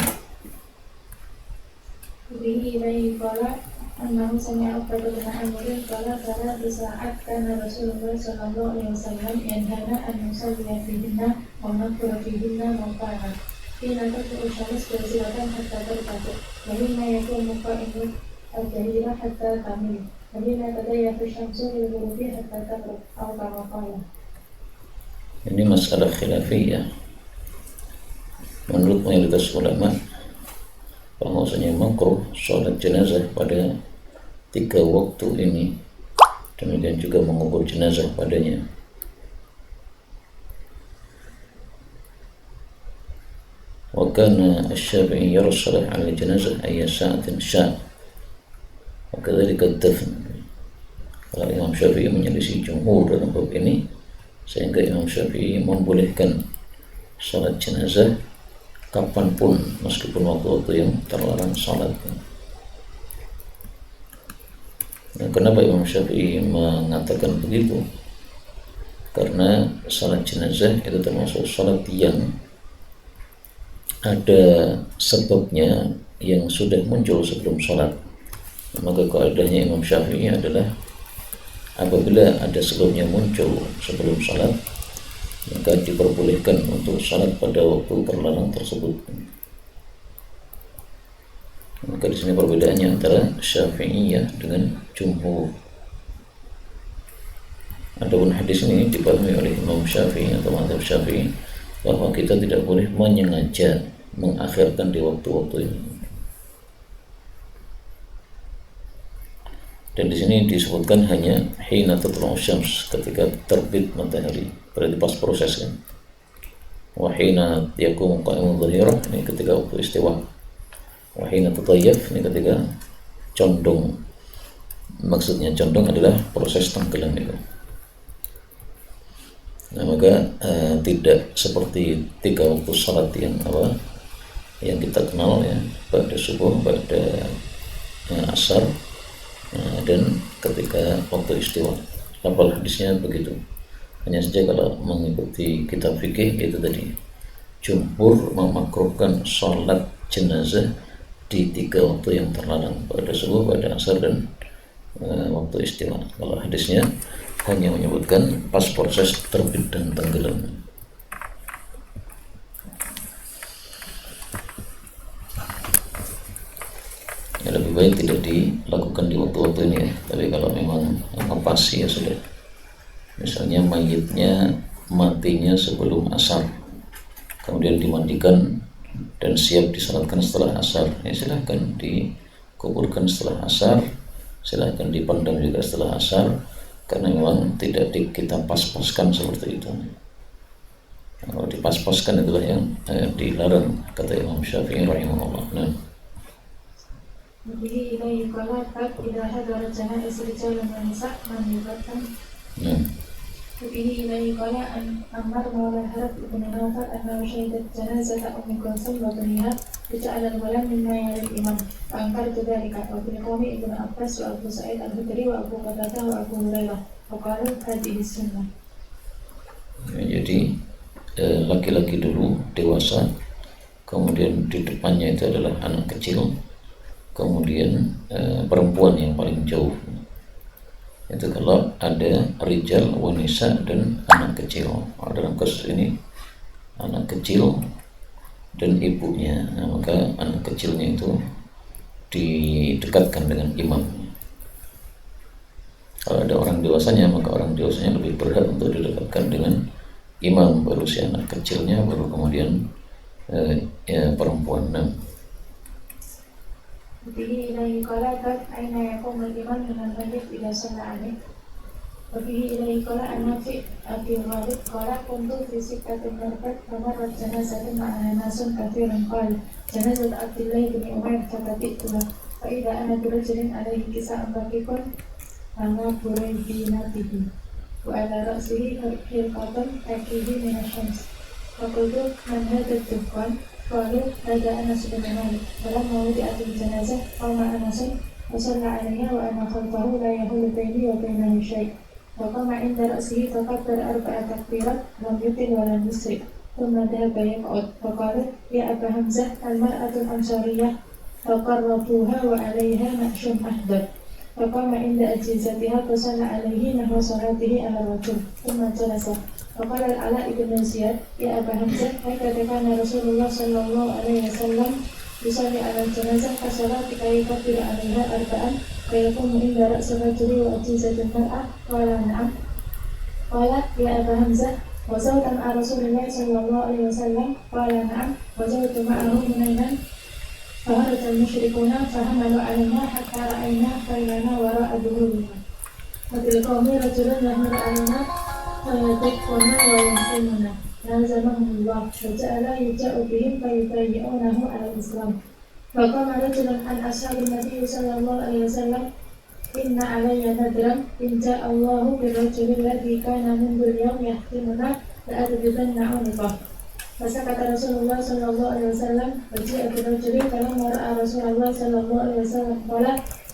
Bihi ilaihi qala annahu sami'a Uqbah bin Amir qala di saat kana Rasulullah sallallahu alaihi wasallam yanhana an nusalliya fihinna wa naqra fihinna mawqana. Hina tad'u syams bersilatan hatta tertatuk. Wahina yakunu qa'imun al-jahira hatta tamil. Wahina tadayyafu syamsu lil-ghurubi hatta taghrib aw kama qala.
ini masalah khilafiyah. Menurut mayoritas ulama, bahwasanya makruh sholat jenazah pada 3 waktu ini, demikian juga mengubur jenazah padanya. Wa kana asy-Syafi'i yarsalah 'ala janazah ayya sa'atin sya'. Wa kadzalika ad-dafn. Kalau Imam Syafi'i menyelisih jumhur dalam bab ini, sehingga Imam Syafi'i membolehkan salat jenazah kapanpun meskipun waktu-waktu yang terlarang salat. Nah, kenapa Imam Syafi'i mengatakan begitu? Karena salat jenazah itu termasuk salat yang ada sebabnya yang sudah muncul sebelum salat. Maka kaidahnya Imam Syafi'i adalah apabila ada sebabnya muncul sebelum salat, maka diperbolehkan untuk salat pada waktu terlarang tersebut. Maka di sini perbedaannya antara Syafi'iyah dengan jumhur. Adapun hadis ini dipahami oleh Imam Syafi'i atau mazhab Syafi'i bahwa kita tidak boleh menyengaja mengakhirkan di waktu-waktu ini. Dan di sini disebutkan hanya hina tatlu'u syams, ketika terbit matahari, berarti pas proses kan. Wa hina yaqumu qa'imu dhahirah, ini ketika waktu istiwa. Wa hina tatayyaf, ini ketika condong. Maksudnya condong adalah proses tenggelam itu. Nah, maka tidak seperti 3 waktu salat yang kita kenal ya, pada subuh, pada asar, dan ketika waktu istiwa. Lafal hadisnya begitu. Hanya saja kalau mengikuti kitab fikih itu tadi, jumhur memakruhkan salat jenazah di 3 waktu yang terlarang, pada subuh, pada asar, dan waktu istiwa. Kalau hadisnya hanya menyebutkan pas proses terbit dan tenggelam. Ya, lebih baik tidak dilakukan di waktu-waktu ini ya. Tapi kalau memang pasti ya sudah. Misalnya mayitnya matinya sebelum asar, kemudian dimandikan dan siap disalatkan setelah asar, ya silahkan dikuburkan setelah asar, silahkan dipendam juga setelah asar, karena memang tidak kita pas-paskan seperti itu. Kalau dipas-paskan itulah yang dilarang, kata Imam Syafi'i rahimahullah. Nah,
Nabi ilaihi qala tak idza hadara janaiz rijalun wa nisa man yuqaddam. Nabi ilaihi qala an Ammar mawla Harab ibn Nawfal annahu syahidat janazata Ummi Kulsum wa baniha ja'ala al-ghulam mimma yali imam wa ankartu dhalika wa bil qawmi ibn Abbas wa Abu Sa'id al-Khudri wa Abu Qatadah wa Abu Hurairah wa qalu hadhihi sunnah.
Jadi laki-laki dulu dewasa, kemudian di depannya itu adalah anak kecil, kemudian perempuan yang paling jauh. Itu kalau ada rijal, wanisa, dan anak kecil. Dalam kasus ini anak kecil dan ibunya, maka anak kecilnya itu didekatkan dengan imam. Kalau ada orang dewasanya, maka orang dewasanya lebih berhak untuk didekatkan dengan imam, baru si anak kecilnya, baru kemudian perempuan.
Bihi ilaihi qala bab aina yaqumul iman minal majlis idza shalla alaih. Wa bihi ilaihi qala an-Nafi' Abi Ghalib qala kuntu fi sittatin marbat famarrat janazatun ma'ana nasun kathirun qala janazat Abdillah bin Umair fatabi'tuha fa idza ana birajulin alaihi kisa'un raqiqun ana buraybinatihi wa ala ra'sihi hirqatun takihi minasyams wa qultu man hadha ad-dukhan. Qalu hadza Anas bin Malik. Falamma wudi'at al-janazah qama Anas wa shalla 'alayha wa ana khalfahu la yahulu baini wa bainahu syai'. Wa qama 'inda ra'sihi fakabbara arba'a takbirat lam yutil wa lam yusri. Thumma dhahaba yaq'ud. Fa qala ya Aba Hamzah al-mar'atu al-ansariyah faqarrabuha wa 'alayha naqshun ahdar. Fa qama 'inda ajizatiha fa shalla 'alayhi nahwa salatihi ala rajul. Thumma jalasa. Faqala al-Ala ibn Ziyad ya Aba Hamzah hakadha kana Rasulullah sallallahu alaihi wasallam yusalli ala janazah fa salati kayfa alaiha arba'an wa yaqumu inda ra'si rajuli wa ajizatul mar'ah. Qala na'am. Qala ya Aba Hamzah wa zawtan ala Rasulillah sallallahu alaihi wasallam. Qala na'am wa zawtu ma'ahu munainan faharaja al-musyrikuna fahamalu 'alaina hatta ra'ayna failana wara'a dhuhurina wa fil qawmi rajulun yahmilu 'alaina فيتكفنا ويمكننا لازمهم الله فجعل يجاء بهم فيبايعونه على الإسلام. فقام رجل عن أصحاب النبي صلى الله عليه وسلم إن علي نذرا إن جاء الله بالرجل الذي كان منذ اليوم يحكمنا لأذبن عنقه. فسكت رسول الله صلى الله عليه وسلم وجيء بالرجل فلما رأى رسول الله صلى الله عليه وسلم قال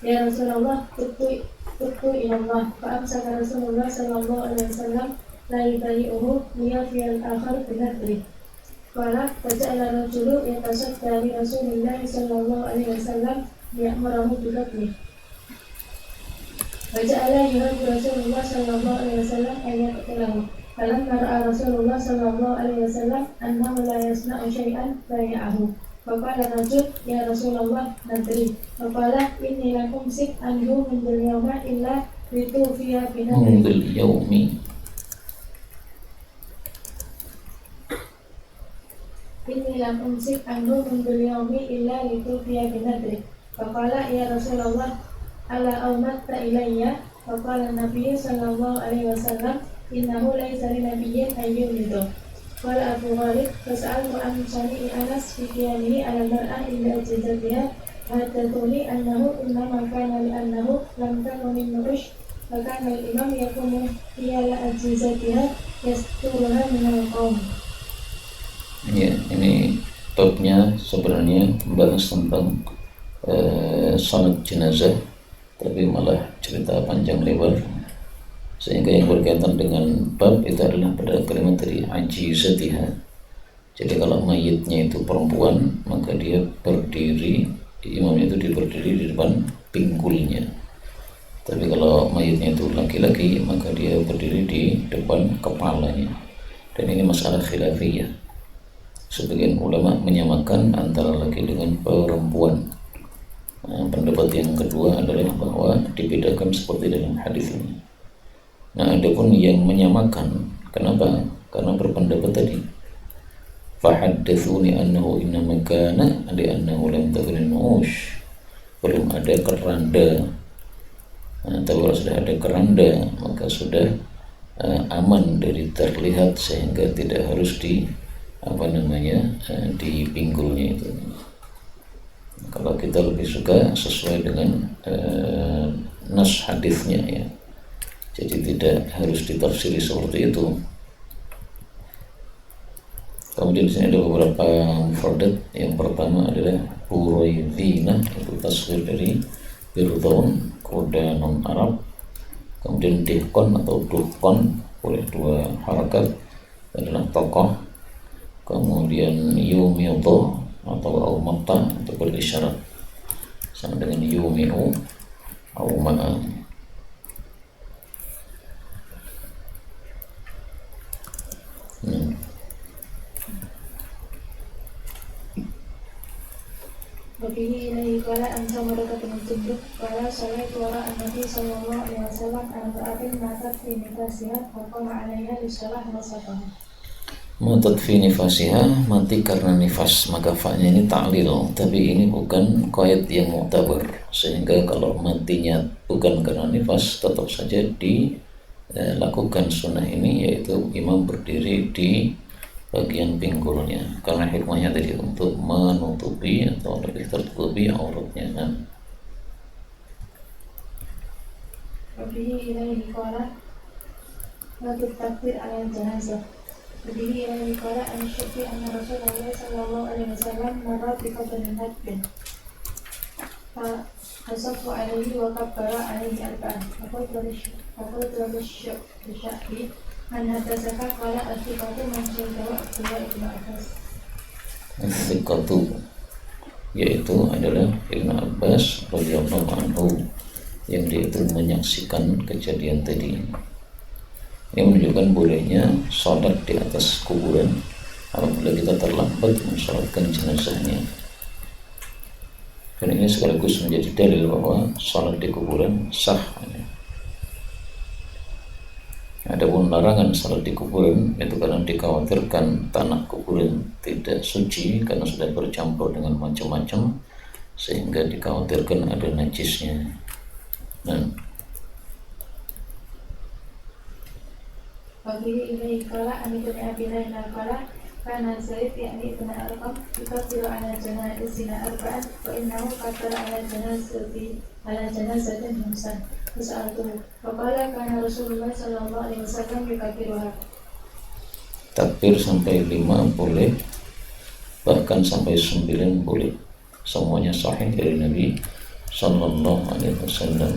يا رسول الله تبت إلى الله. فأمسك رسول الله صلى الله عليه وسلم لا يبايعه ليفي الآخر بنذره. قال فجعل الرجل يتصدى لرسول الله صلى الله عليه وسلم ليأمره بقتله. فجعل يهب رسول الله صلى الله عليه وسلم أن يقتله. فلما رأى رسول الله صلى الله عليه وسلم أنه لا يصنع شيئا بايعه. فقال الرجل يا رسول الله ندري. فقال إني لم أمسك عنه منذ اليوم إلا لتوفي بنذره.
منذ اليوم
إني لم أمسك عنه منذ اليوم إلا لتوفي بنذره. فقال يا رسول الله ألا أومدت إلي. فقال النبي صلى الله عليه وسلم إنه ليس لنبي أن يولد. قال أبو غالب فسألت عن صنيع أنس في قيامه على المرأة عند أجهزتها حدثوني أنه إنما كان لأنه لم تكن النعش فكان الإمام يقوم حيال أجهزتها يسترها من القوم.
Ya, ini topnya sebenarnya membahas tentang salat jenazah, tapi malah cerita panjang lebar, sehingga yang berkaitan dengan bab itu adalah pada kalimat dari ajizatiha. Jadi kalau mayitnya itu perempuan, maka dia berdiri, imamnya itu dia berdiri di depan pinggulnya. Tapi kalau mayitnya itu laki-laki, maka dia berdiri di depan kepalanya. Dan ini masalah khilafiyah. Sebagian ulama menyamakan antara laki dengan perempuan. Pendapat yang kedua adalah bahwa dibedakan seperti dalam hadis ini. Nah, adapun yang menyamakan, kenapa? Karena berpendapat tadi Fahaddatsuni annahu innama kana li'annahu lam takun nu'ush, belum ada keranda. Tapi kalau sudah ada keranda maka sudah aman dari terlihat, sehingga tidak harus di di pinggulnya itu. Kalau kita lebih suka sesuai dengan nas hadisnya ya, jadi tidak harus ditafsiri seperti itu. Kemudian di sini ada beberapa mufradat. Yang pertama adalah Buraidina, itu tasghir dari Birdaun, kuda non Arab. Kemudian Dihkon atau Duhkon, boleh dua harakat, adalah tokoh. Kemudian Yumito atau Aumata, itu berisyarat sama dengan Yumiu Auma'a.
Wabihi ilaihi qala an Samurah bin Jundub qala sallaitu wara an-nabi sallallahu alaihi wasallam ala ba'atin matat fi nifasiha wa qama 'alaiha lisalah wa safaha.
Matat fi nifasiha, mati karena nifas, maka fa'nya ini ta'lil, tapi ini bukan qaid yang mu'tabar, sehingga kalau matinya bukan karena nifas tetap saja dilakukan sunnah ini, yaitu imam berdiri di bagian pinggulnya, karena hikmahnya tadi untuk menutupi atau lebih tertutupi auratnya.
Wabihi ilaihi qala la takbir 'ala janazah. Wabihi ilaihi qala an Syafi' anna Rasulullah sallallahu alaihi wasallam marra bi qabrin hadbin fasafu alaihi wa kabbara alaihi arba'an. Aku tulis Syafi' an hadasaka qala al-thiqatu man syaidahu Abdullah ibn Abbas.
Al-thiqatu yaitu adalah Ibn Abbas radhiyallahu anhu, yang dia itu menyaksikan kejadian tadi. Ini menunjukkan bolehnya sholat di atas kuburan apabila kita terlambat mensholatkan jenazahnya. Dan ini sekaligus menjadi dalil bahwa sholat di kuburan sah. Adapun larangan sholat di kuburan itu karena dikhawatirkan tanah kuburan tidak suci karena sudah bercampur dengan macam-macam, sehingga dikhawatirkan ada najisnya.
Wabihi ilaihi qala an ibn Abi Layla qala kana Zaid yakni ibn Arqam yukabbiru ala janazina arba'an wa innahu kabbara ala janazatin hamsan. Fas'altuhu faqala kana Rasulullah sallallahu alaihi wasallam yukabbiruha.
Takbir sampai 5 boleh, bahkan sampai 9 boleh, semuanya sahih dari Nabi sallallahu alaihi wasallam.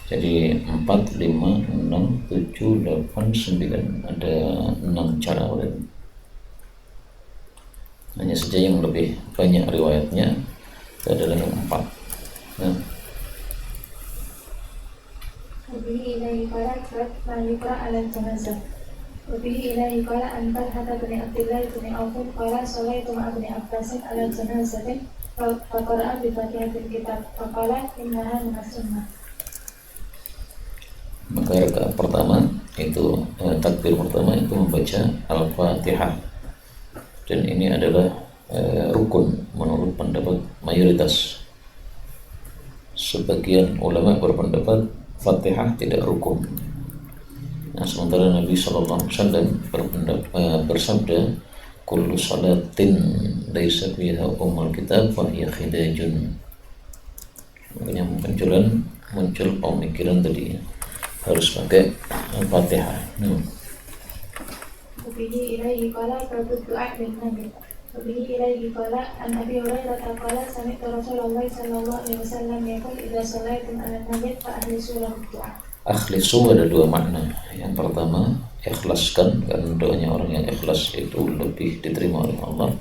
Jadi 4, 5, 6, 7, 8, 9, ada 6 cara berarti. Hanya saja yang lebih banyak riwayatnya adalah yang 4.
Wabihi ilaihi qala la yuqra 'ala janazah. Wabihi ilaihi qala an Talha bin Abdullah bin Auf qala sallaitu ma'a ibn Abbas 'ala janazatin faqara'a bi Fatihatil kitab faqala innaha minas sunnah.
Maka rakaat pertama itu takbir pertama itu membaca Al-Fatihah, dan ini adalah rukun menurut pendapat mayoritas. Sebagian ulama berpendapat Fatihah tidak rukun. Nah, sementara Nabi SAW bersabda, kullu salatin laisa fiha ummul kitab fa hiya khidajun. Makanya muncul pemikiran tadi harus pakai Al-Fatihah.
Wabihi ilaihi qala babud du'a bin nabi. Wabihi ilaihi qala an Abi Hurairah qala sami'tu Rasulullah sallallahu alaihi wasallam yaqul idza shallaitum 'ala nabi fa akhlisu lahu du'a.
Akhlisu ada 2 makna. Yang pertama, ikhlaskan, karena doanya orang yang ikhlas itu lebih diterima oleh Allah.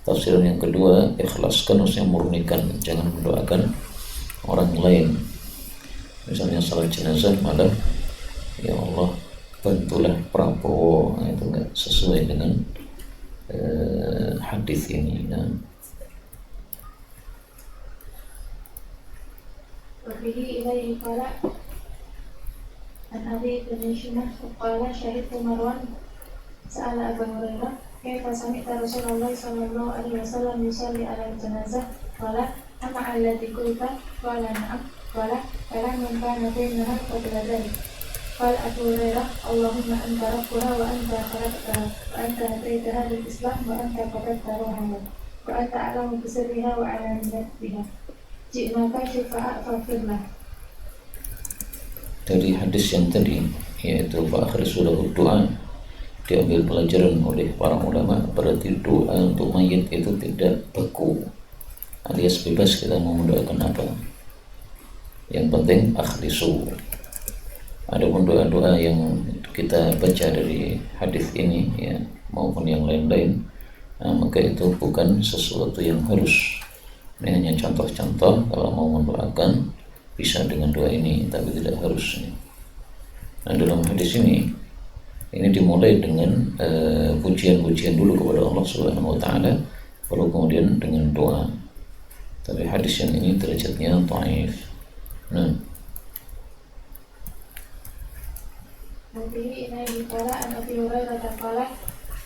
Tafsiran yang kedua, ikhlaskan maksudnya murnikan, jangan mendoakan orang lain. Misalnya salat jenazah malah ya Allah bantulah Prabowo, nah, itu enggak sesuai dengan hadis ini.
Wabihi ilaihi qala عن أبي بن شمة قال شهدت مروان سأل أبا هريرة كيف سمعت رسول الله صلى الله عليه وسلم يصلي على الجنازة قال أما الذي قلت قال نعم قال كلام كان بينها قبل ذلك قال أبو هريرة اللهم أنت ربها وأنت خلقتها وأنت هديتها للإسلام وأنت قبضت روحها وأنت أعلم بسرها وعلانيتها جئناك شفعاء فاغفر له.
Dari hadis yang tadi, yaitu fa'akhrisu lahu doa, diambil pelajaran oleh para ulama, berarti doa untuk mayit itu tidak baku, alias bebas kita mau mendoakan apa. Yang penting akhlisu. Adapun doa-doa yang kita baca dari hadis ini ya, maupun yang lain-lain, maka itu bukan sesuatu yang harus. Ini hanya contoh-contoh. Kalau mau mendoakan bisa dengan doa ini, tapi tidak harus. Nah, dalam hadis ini dimulai dengan pujian-pujian dulu kepada Allah Subhanahu wa taala, baru kemudian dengan doa. Tapi hadis yang ini derajatnya dhaif. Nah,
Nabi ini qala an Abi Hurairah qala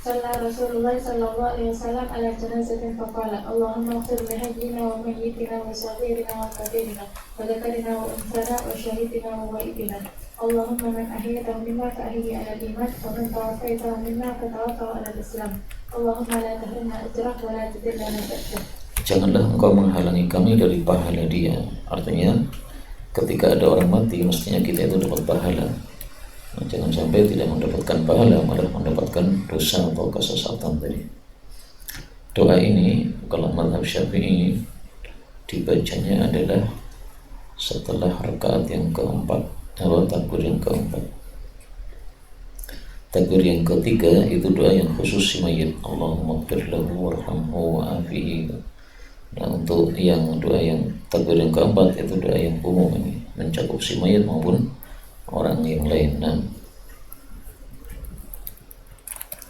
Salla Rasulullah sallallahu alaihi wasallam ala janazatin faqala Allahumma ighfir li hayyina wa mayyitina wa saghirina wa kabirina wa dhakarina wa unthana wa shahidina wa ghaibina Allahumma man ahyaytahu minna fa ahyihi ala al-iman wa man tawaffaytahu minna fa tawaffahu ala al-islam Allahumma la tahrimna ajrah wa la tudillana ba'dah.
Janganlah engkau menghalangi kami dari pahala dia. Artinya ketika ada orang mati mestinya kita itu dapat pahala. Nah, jangan sampai tidak mendapatkan pahala, malah mendapatkan dosa atau kesesatan tadi. Doa ini kalau mazhab Syafi'i dibacanya adalah setelah rakaat yang keempat atau takbir yang keempat. Takbir yang ketiga itu doa yang khusus si mayit, Allahumma ighfir lahu warhamhu wa'afihi. Nah, untuk yang doa yang takbir yang keempat itu doa yang umum, ini mencakup si mayit maupun orang yang lain. Nah,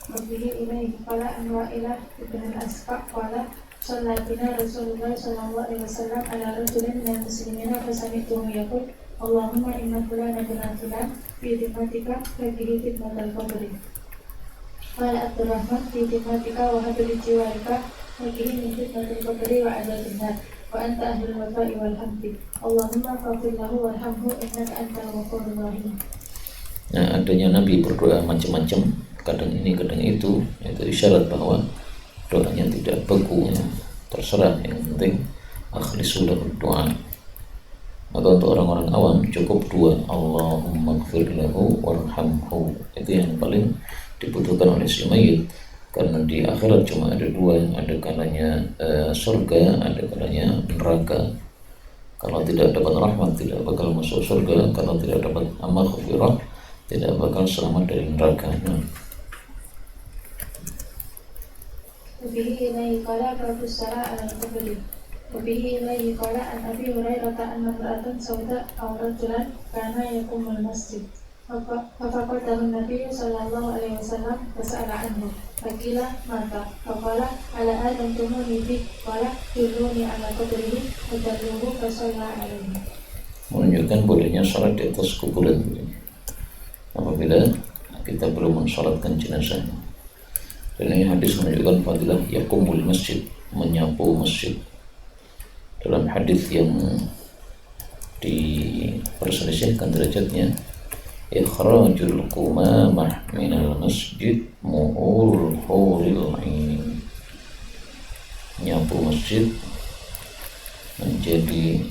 Wabihi ilaihi qala an Wa'ilah ibn al-Asqa qala shalla bina Rasulullah sallallahu alaihi wasallam ala rajulin minal muslimina fasami'tuhu yaqul Allahumma inna fulana bin fulan fi dhimmatika faqihi khidmatal qabri qala Abdurrahman fi dhimmatika wa hadri jiwarika faqihi min khidmatil qabri wa adzabil nar wa anta ahlul wafa'i wal hamdi Allahumma faghfir lahu warhamhu innaka antal ghafurur rahim.
Nah, adanya Nabi berdoa macam-macam, kadang ini kadang itu isyarat bahwa doanya tidak baku, ya. Terserah, yang penting akhlisu lahu doa. Maka untuk orang-orang awam cukup dua, Allahumma ighfir lahu warhamhu. Itu yang paling dibutuhkan oleh si mayit, karena di akhirat cuma ada dua, ada kalanya surga, ada kalanya neraka. Kalau tidak dapat rahmat tidak bakal masuk surga, kalau tidak dapat maghfirah tidak bakal selamat dari neraka.
Wabihi ilaihi qala babu salah ala al-qabri Wabihi ilaihi qala an Abi Hurairah anna imra'atan sauda aw rajulan kana yaqumul masjid faqatahu Nabi sallallahu alaihi wasallam fasa'ala anhu faqila mata faqala ala adantumuni bi qala dulluni ala qabrihi fadalluhu fasalla alaihi.
Menunjukkan bolehnya salat di atas kuburan apabila kita belum mensalatkan jenazah. Dan ini hadis menunjukkan fadilah yaqumul masjid, menyapu masjid. Dalam hadis yang diperselisihkan derajatnya, ikhrajul qumamah minal masjid mu'urul huril ain. Menyapu masjid menjadi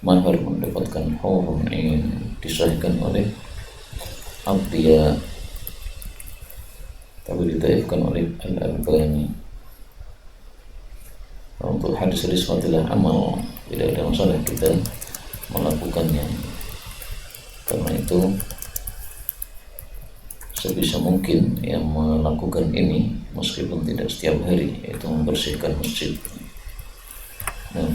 mahar mendapatkan hurul ain, disahkan oleh Abdiya, tapi ditaifkan oleh Al-Albani. Untuk hadis-hadis fadilah amal tidak ada masalah kita melakukannya, karena itu sebisa mungkin yang melakukan ini meskipun tidak setiap hari, yaitu membersihkan masjid. Nah,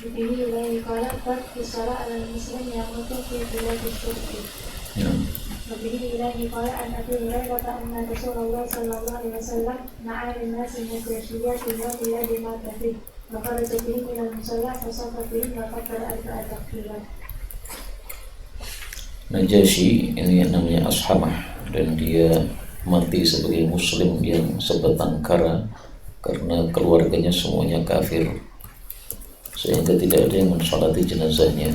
Wabihi ilaihi qala babu salah ala al-muslim yamutu fi biladi syurki Wabihi ilaihi qala an Abi Hurairah anna Rasulullah sallallahu alaihi wasallam na'a lin-nasi min al-jahiliyyah fi biladi ma tafi فخرج به من المصلى فصف به وكبر أربع تكبيرات.
Najasyi ini namanya Ashamah, dan dia mati sebagai muslim yang sebatang kara karena keluarganya semuanya kafir, sehingga tidak ada yang mensolati jenazahnya.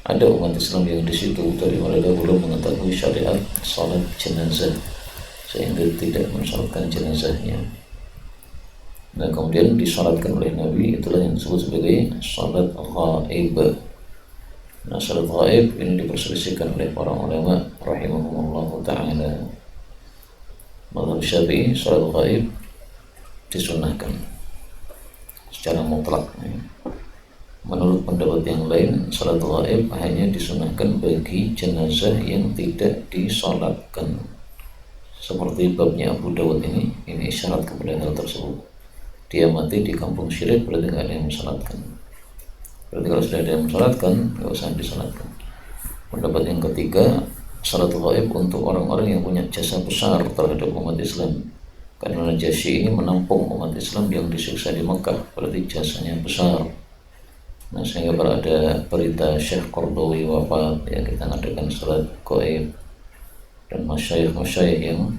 Ada umat Islam yang di situ dari mereka belum mengetahui syariat salat jenazah, sehingga tidak mensolatkan jenazahnya. Nah, kemudian disolatkan oleh Nabi, itulah yang disebut sebagai salat ghaib. Nah, salat ghaib ini diperselisihkan oleh para ulama rahimahumullah ta'ala. Mazhab Syafi'i salat ghaib disunnahkan secara mutlak. Menurut pendapat yang lain, salat ghaib hanya disunnahkan bagi jenazah yang tidak disolatkan. Seperti babnya Abu Dawud ini isyarat kepada hal tersebut. Dia mati di kampung syirik, berarti tidak ada yang mensolatkan. Berarti kalau sudah ada yang mensolatkan, nggak usah disolatkan. Pendapat yang ketiga, salat ghaib untuk orang-orang yang punya jasa besar terhadap umat Islam. Karena Najasyi ini menampung umat Islam yang disiksa di Mekah, berarti jasanya besar. Nah, sehingga kalau ada berita Syekh Qardawi wafat, ya kita ngadakan salat ghaib. Dan masyayikh yang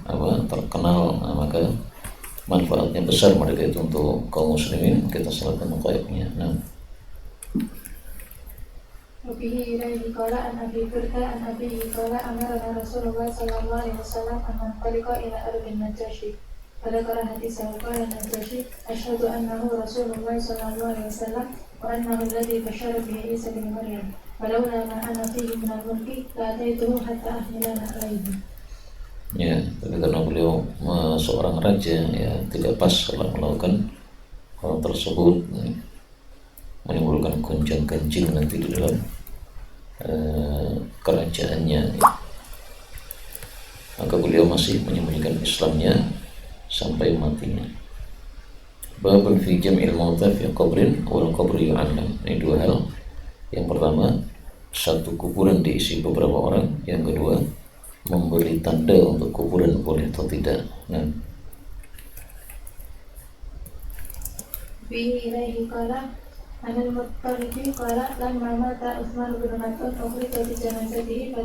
terkenal, nah, maka manfaatnya besar mereka itu untuk kaum muslimin, kita salatkan ghaibnya. Nah,
وفيه إليه قال عن أبي بردة عن أبيه قال أمرنا رسول الله صلى الله عليه وسلم أن ننطلق إلى أرض النجاشي فذكر حديثه قال النجاشي أشهد أنه رسول الله صلى الله عليه وسلم وأنه الذي بشر به عيسى بن مريم ولولا ما أنا فيه من الملك لأتيته حتى أحملنا عليه.
Ya, tapi karena beliau seorang raja, ya tidak pas kalau melakukan hal tersebut, menimbulkan gonjang-ganjing nanti di dalam kerajaannya. Maka beliau masih menyembunyikan Islamnya sampai matinya. Babun fi jam'il mauta fi qabrin wal qabri yu'allam. Ini dua hal. Yang pertama, satu kuburan diisi beberapa orang. Yang kedua, memberi tanda untuk kuburan boleh atau tidak. Nah,
bihi ilaihi qala anil muttalibi qala lamma mata Utsman bin Affan ukhrija bi janazatihi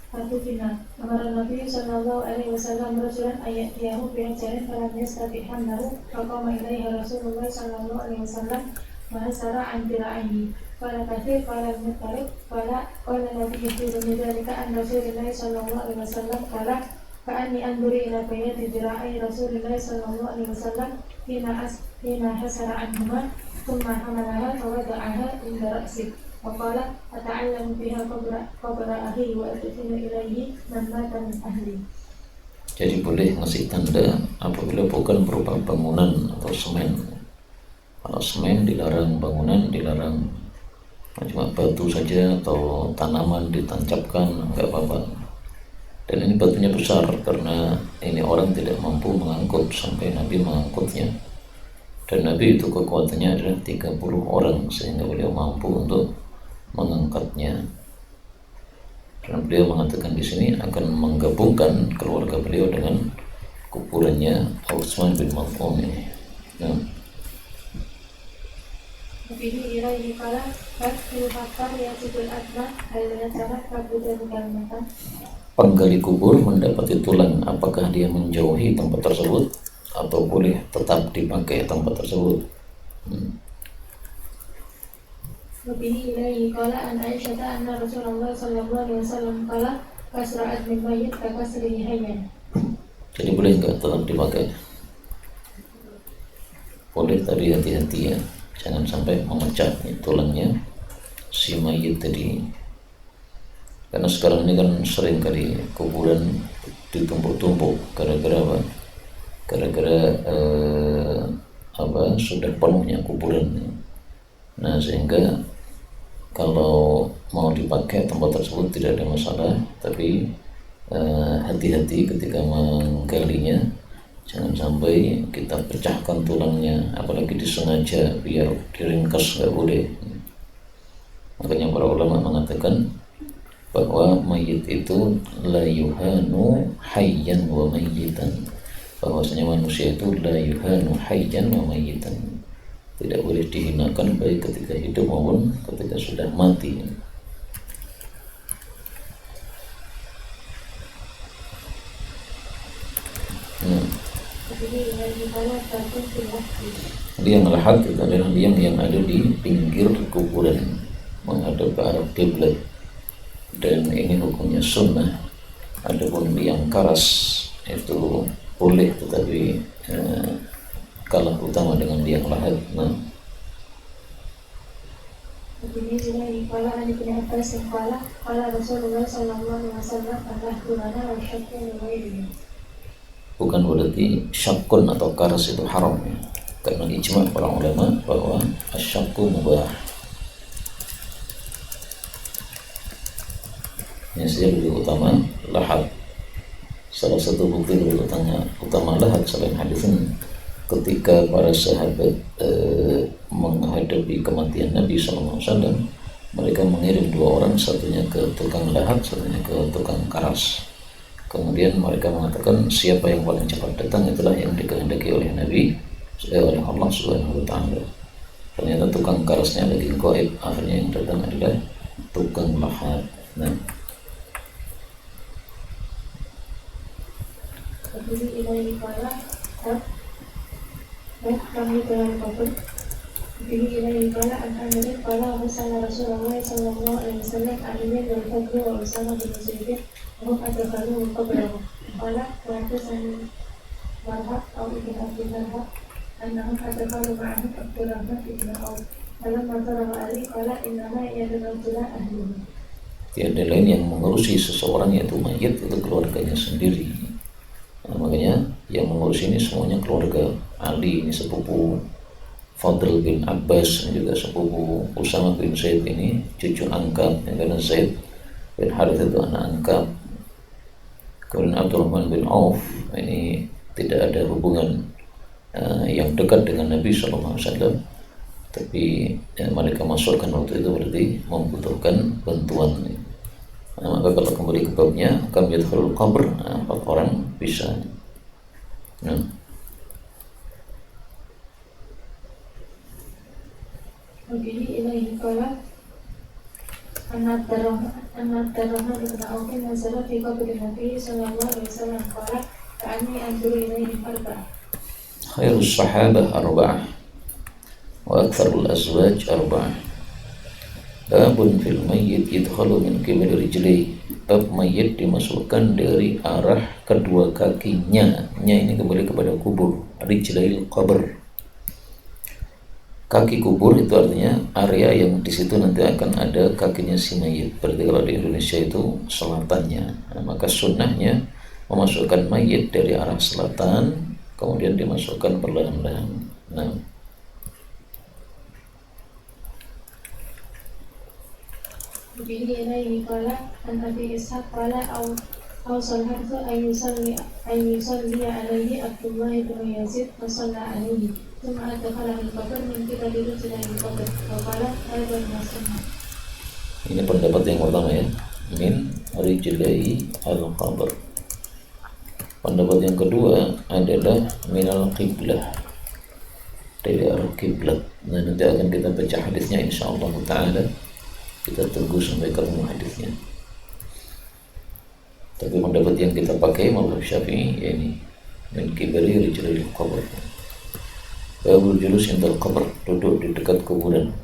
fatufina amara Nabi sallallahu alaihi wasallam rajulan ayatiyahu bi ajarin falam yastati hamlahu faqama ilaihi Rasulullah sallallahu alaihi wasallam wa hasara an diraihi qala kathir qala al-muttalib qala Nabi fi dzalika an Rasulullah sallallahu alaihi wasallam qala ka'anni anzuru ila bayati dira'i Rasulullah sallallahu alaihi wasallam hina hasara anhuma thumma hamalaha wa wada'aha inda ra'si wa qala ata'allamu biha qabra akhi wa adkhinu ilayhi man mata min ahli.
jadi boleh ngasih tanda apabila bukan berupa bangunan atau semen. Kalau semen dilarang, bangunan dilarang, cuma batu saja atau tanaman ditancapkan enggak apa-apa. Dan ini batunya besar karena ini orang tidak mampu mengangkut sampai Nabi mengangkutnya. Dan Nabi itu kekuatannya adalah 30 orang sehingga beliau mampu untuk mengangkatnya. Dan beliau mengatakan di sini akan menggabungkan keluarga beliau dengan kuburannya Utsman bin Affan ini. Nah,
Bihi ilaihi qala fatul fakar yasibul adna hal yasarat kabudan kalmatan.
Penggali kubur mendapati tulang, apakah dia menjauhi tempat tersebut atau boleh tetap dipakai tempat tersebut?
Bihi ilaihi qala an Aisyah anna Rasulullah sallallahu alaihi wasallam qala kasra'at min mayyit ka kasrihi hayyan.
Jadi boleh enggak tetap dipakai? Boleh, tapi hati-hati ya, jangan sampai memecah tulangnya si mayit tadi. Karena sekarang ini kan sering kali kuburan ditumpuk-tumpuk gara-gara apa? Gara-gara sudah penuhnya kuburan. Nah, sehingga kalau mau dipakai tempat tersebut tidak ada masalah, tapi hati-hati ketika menggalinya, jangan sampai kita pecahkan tulangnya, apalagi disengaja biar diringkas, nggak boleh. Makanya para ulama mengatakan bahwa mayit itu la yuhanu hayyan wa mayyitan, bahwasanya manusia itu la yuhanu hayyan wa mayyitan, tidak boleh dihinakan baik ketika hidup maupun ketika sudah mati. Liang lahat itu adalah liang yang ada di pinggir kuburan menghadap ke arah kiblat, dan ini hukumnya sunnah. Adapun liang karas itu boleh, tetapi kalah utama dengan liang lahat. Nah, bukan berarti syakun atau karas itu haram ya, karena ijma para ulama bahwa asyakku mubah. Yang saja lebih utama lahat. Salah satu bukti lebih utama lahat selain hadis ini, ketika para sahabat menghadapi kematian Nabi SAW, mereka mengirim 2 orang, satunya ke tukang lahat, satunya ke tukang karas. Kemudian mereka mengatakan siapa yang paling cepat datang itulah yang dikehendaki oleh Nabi, oleh Allah Subhanahu wa Ta'ala. Ternyata tukang karasnya lagi gaib, akhirnya yang datang adalah tukang lahat. Nah,
kami telah mengatakan ini ilahi qala an amri qala wasala Rasulullah sallallahu alaihi wasallam alaihi wa fadlu wa usama bin Zaid wa adkhaluhu qabrahu qala wa hadatsani Warhaq aw ibn Abi Warhaq annahum adkhalu ma'ahu Abdurrahman ibn Auf falamma tarahu ali qala innama yadkhulu ahlihi.
Tiada lain yang mengurusi seseorang yaitu mayit itu keluarganya sendiri. Nah, makanya yang mengurus ini semuanya keluarga. Ali ini sepupu Fadl bin Abbas, ini juga sepupu Usama bin Zaid, ini cucu angkat, karena Zaid bin Harith itu anak angkat. Kemudian Abdurrahman bin Auf ini tidak ada hubungan yang dekat dengan Nabi SAW, tapi mereka masukkan waktu itu berarti membutuhkan bantuan. Nah, maka kalau kembali ke babnya, kami yadkhulul qabr, 4 orang bisa. Nah,
begini ilahi qala anak darahman ibn Auf nazala fi qabri Nabi sallallahu alaihi wasallam qala ka'anni anzuru ilaihi arba'ah.
khairus sahabah arba'ah wa aktsarul azwaj arba'ah. Babun fil mayyit yadkhulu min qibali rijlihi. Bab mayit dimasukkan dari arah kedua kakinya. Nya ini kembali kepada kubur. Rijlail qabr. Kaki kubur itu artinya area yang di situ nanti akan ada kakinya si mayit. Berarti kalau di Indonesia itu selatannya. Nah, maka sunnahnya memasukkan mayit dari arah selatan, kemudian dimasukkan perlahan-lahan. Nah,
begini ilahi qala an Abi Ishaq qala aw salatu ayyusalli alaihi Abdullah bin Yazid wa shalla alaihi thumma adkhala al-qabr min qibali rijlihi al-qabr wa qala aydan masna.
ini pendapat yang pertama ya, min rijlihi al-qabr. Pendapat yang kedua adalah minal qiblah, dari arah kiblat. Nah, nanti akan kita baca hadisnya insyaallah taala. Kita tunggu sampai ketemu hadisnya. Tapi pendapat yang kita pakai mazhab Syafi'i yakni min qibali rijlil qabr. Babul julus indal qabr, duduk di dekat kuburan.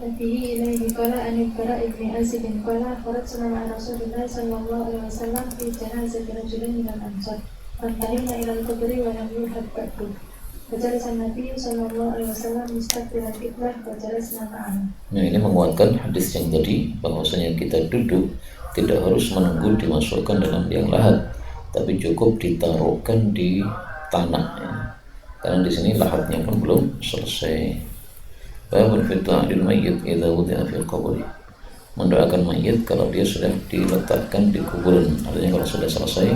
Fihi ilaihi qala an al-Bara' ibn Azib qala kharajna ma'a Rasulillah sallallahu alaihi wasallam fi janazati rajulin min al-ansar fantahina ila al-qabri wa lam yuhad ba'du. Fajalasa Nabi sallallahu alaihi wasallam mustaqbilal qiblah wa jalasna ma'ahu. Nah,
ini menguatkan hadis yang tadi, bahwasanya kita duduk tidak harus menunggu dimasukkan dalam liang lahat, tapi cukup ditaruhkan di tanah ya. Karena di sini lahatnya pun belum selesai. Babun fi ta'dil mayyit idza wudi'a fil qabri. Mendoakan mayit kalau dia sudah diletakkan di kuburan, artinya kalau sudah selesai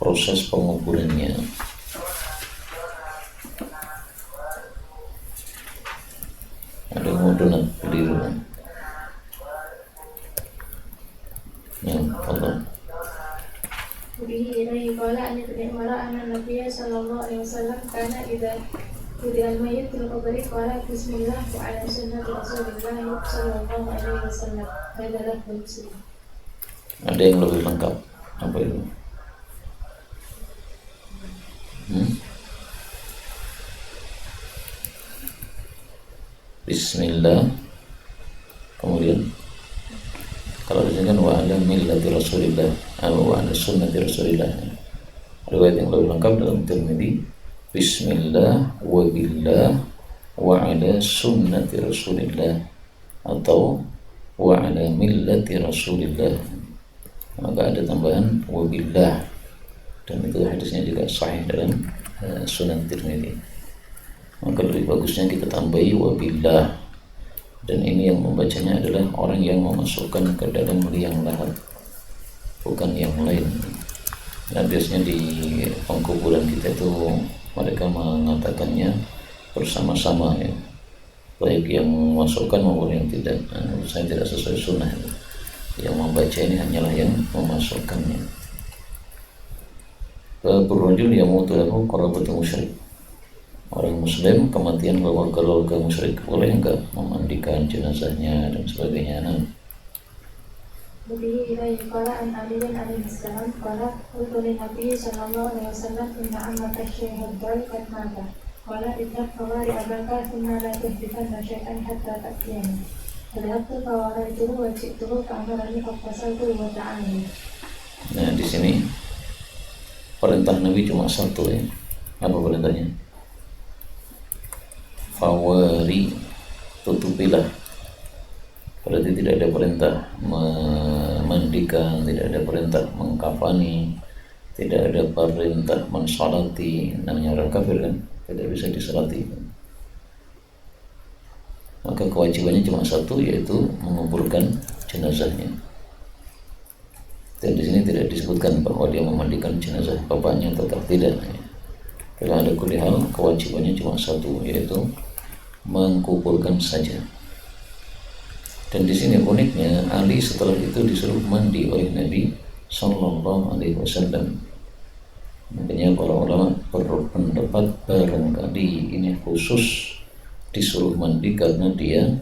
proses penguburannya. Ada mudunat keliru. Ya, Allah.
Bihi ilaihi qala an ibn Umar anna Nabiy sallallahu alaihi wasallam kana idza Kemudian mayit fil qabri qala bismillah wa ala sunnati Rasulillah sallallahu alaihi wasallam. Adalah Muslim.
Ada yang lebih lengkap apa itu? Bismillah. Kemudian kalau di sini kan wa ala millati Rasulillah, wa ala sunnati Rasulillah. Riwayat yang lebih lengkap dalam Tirmidzi, Bismillah wa billah wa ala sunnati Rasulillah atau wa ala millati Rasulillah. Maka ada tambahan wa billah, dan itu hadisnya juga sahih dalam Sunan Tirmidzi. Maka lebih bagusnya kita tambahi wa billah, dan ini yang membacanya adalah orang yang memasukkan ke dalam liang lahat, bukan yang lain. Nah, biasanya di pengkuburan kita itu mereka mengatakannya bersama-sama ya, baik yang memasukkan maupun yang tidak. Saya tidak sesuai sunnah. Yang membaca ini hanyalah yang memasukkannya. Berrajul yamutu lahu qarabatun musyrik. Orang muslim kematian keluarga musyrik boleh enggak memandikan jenazahnya dan sebagainya.
Bihi ilaihi qala an aliyin alaihi salam qala qultu lin nabiy sallallahu alaihi wasallam inna ammaka syaikhud dal qad mata qala idhab fawari abaka thumma la tuhdikanna syai'an hatta ta'tiyani fadhabtu fawaraituhu wa ji'tuhu fa'amarani faqtasaltu wa ta'ani.
Nah, di sini perintah Nabi cuma satu ya. Apa perintahnya? Fawari, tutupilah. Berarti tidak ada perintah memandikan, tidak ada perintah mengkafani, tidak ada perintah mensalati. Namanya orang kafir kan, tidak bisa disalati. Maka kewajibannya cuma satu, yaitu menguburkan jenazahnya. Dan di sini tidak disebutkan bahwa dia memandikan jenazah bapaknya, tetap tidak. Kalau ada kulihal, kewajibannya cuma satu, yaitu mengkuburkan saja. Dan di sini uniknya, Ali setelah itu disuruh mandi oleh Nabi Sallallahu Alaihi Wasallam. Makanya para ulama berpendapat barangkali ini khusus disuruh mandi karena dia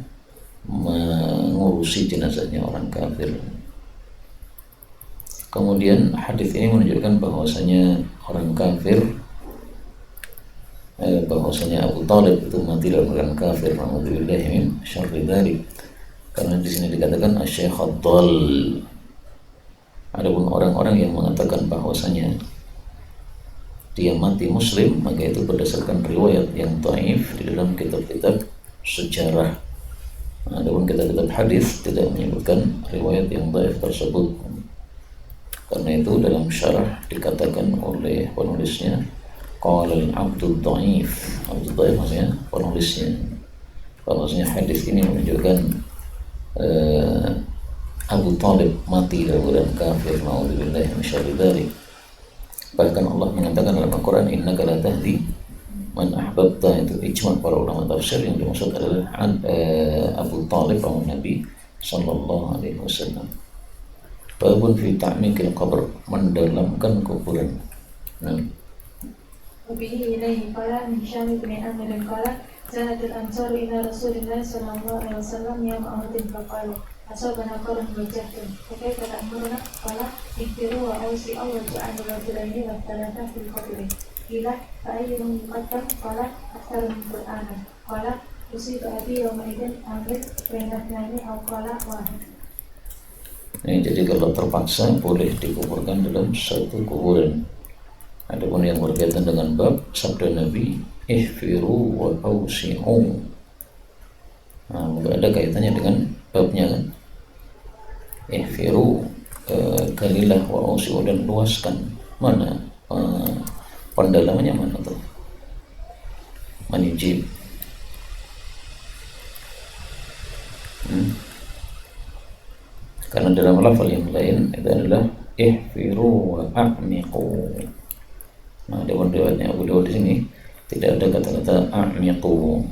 mengurusi jenazahnya orang kafir. Kemudian hadis ini menunjukkan bahwasanya orang kafir, bahwasanya Abu Thalib itu mati dalam keadaan kafir. Alhamdulillah min syarri dzalik. Karena di sini dikatakan asy-syaikh ad-dhal. Adapun orang-orang yang mengatakan bahwasanya dia mati muslim, maka itu berdasarkan riwayat yang dhaif di dalam kitab-kitab sejarah. Adapun kitab-kitab hadis tidak menyebutkan riwayat yang dhaif tersebut. Karena itu dalam syarah dikatakan oleh penulisnya qala al-abdul dhaif. Abdul dhaif maksudnya penulisnya, bahwasanya hadis ini menunjukkan Abu Thalib mati dalam keadaan kafir. Na'udzubillahi min syarri dzalik. Bahkan Allah mengatakan dalam Al-Quran, innaka la tahdi man ahbabta. Itu ijma' para ulama tafsir, yang dimaksud adalah Abu Thalib paman Nabi Sallallahu Alaihi Wasallam. Babun fi ta'miqil qabr, mendalamkan kuburan.
Wabihi ilaihi qala min Syam bin Amir qala zanatul ansar ila Rasulillah sallallahu alaihi wasallam yawma Uhud faqala asabana qarun wajhatun fakaifa ta'muruna qala ihtiru wa awsi'u wa ja'alu rajulaini wa thalatha fil qabri qila fa'ayyuhum yuqaddam qala aktharul qur'ana qala usiba abi yawma idzin amir baina thnani aw qala wahid.
Jadi kalau terpaksa boleh dikuburkan dalam satu kuburan. Adapun yang berkaitan dengan bab sabda Nabi ihfiru wa awsi'u, nggak ada kaitannya dengan babnya kan. Ihfiru, galilah, wa awsi'u, dan luaskan. Mana pendalamannya mana tuh? Manijib. Karena dalam lafal yang lain itu adalah ihfiru wa a'miqu. Nah, dalam riwayatnya Abu Dawud di sini tidak ada kata-kata a'miqu.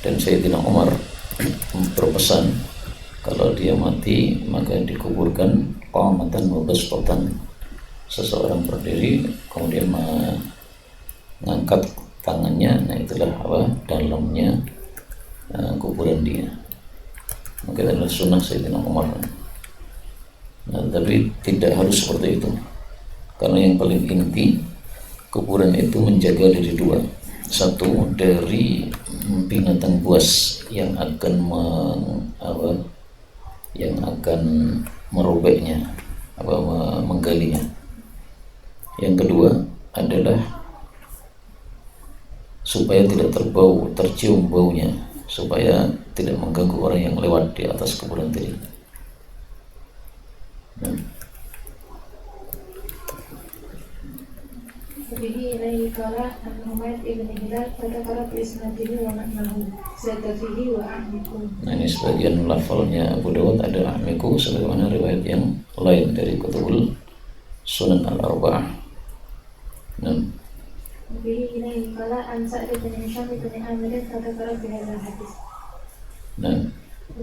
Dan Sayyidina Umar berpesan Kalau dia mati maka dikuburkan qamatan wa bastatan, seseorang berdiri kemudian mengangkat tangannya, nah itulah apa dalamnya kuburan dia. Maka adalah sunnah Sayyidina Umar. Nah, tapi tidak harus seperti itu, karena yang paling inti kuburan itu menjaga dari dua. Satu, dari binatang buas yang akan merobeknya, menggalinya. Yang kedua adalah supaya tidak tercium baunya, supaya tidak mengganggu orang yang lewat di atas kuburan tadi.
Bihi ilaihi qala an-Humayd ibn Hilal fadzakara fi isnadihi wa ma'nahu zadafihi wa ahmikum.
Nah, ini sebagian lafalnya Abu Dawud ada ahmiku, sebagaimana riwayat yang lain dari kutubul Sunan al-Arba'ah.
Bihi ilaihi qala an Sa'd bin Hisham bin Amir fadzakara fi hadzal hadis.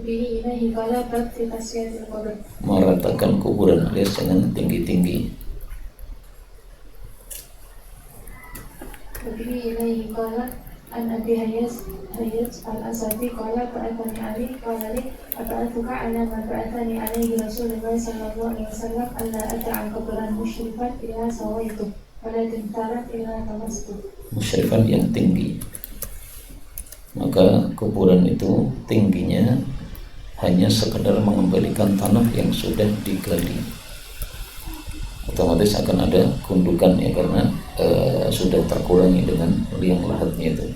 Bihi ilaihi qala bab fi tasfiyatil qabr.
Meratakan kuburan alias jangan tinggi-tinggi.
Bihi ilaihi qala an Abi Hayyaz al-Asadi qala ba'athani Ali qala li ata'atuka ala ma ba'athani alaihi Rasulullah sallallahu alaihi wasallam alla ata'al qabran musyrifan ila sawaitu wala tintarat ila tamastu. Musyrifan
yang tinggi, maka kuburan itu tingginya hanya sekedar mengembalikan tanah yang sudah digali. Otomatis akan ada gundukan ya, karena sudah terkurangi dengan liang lahatnya itu.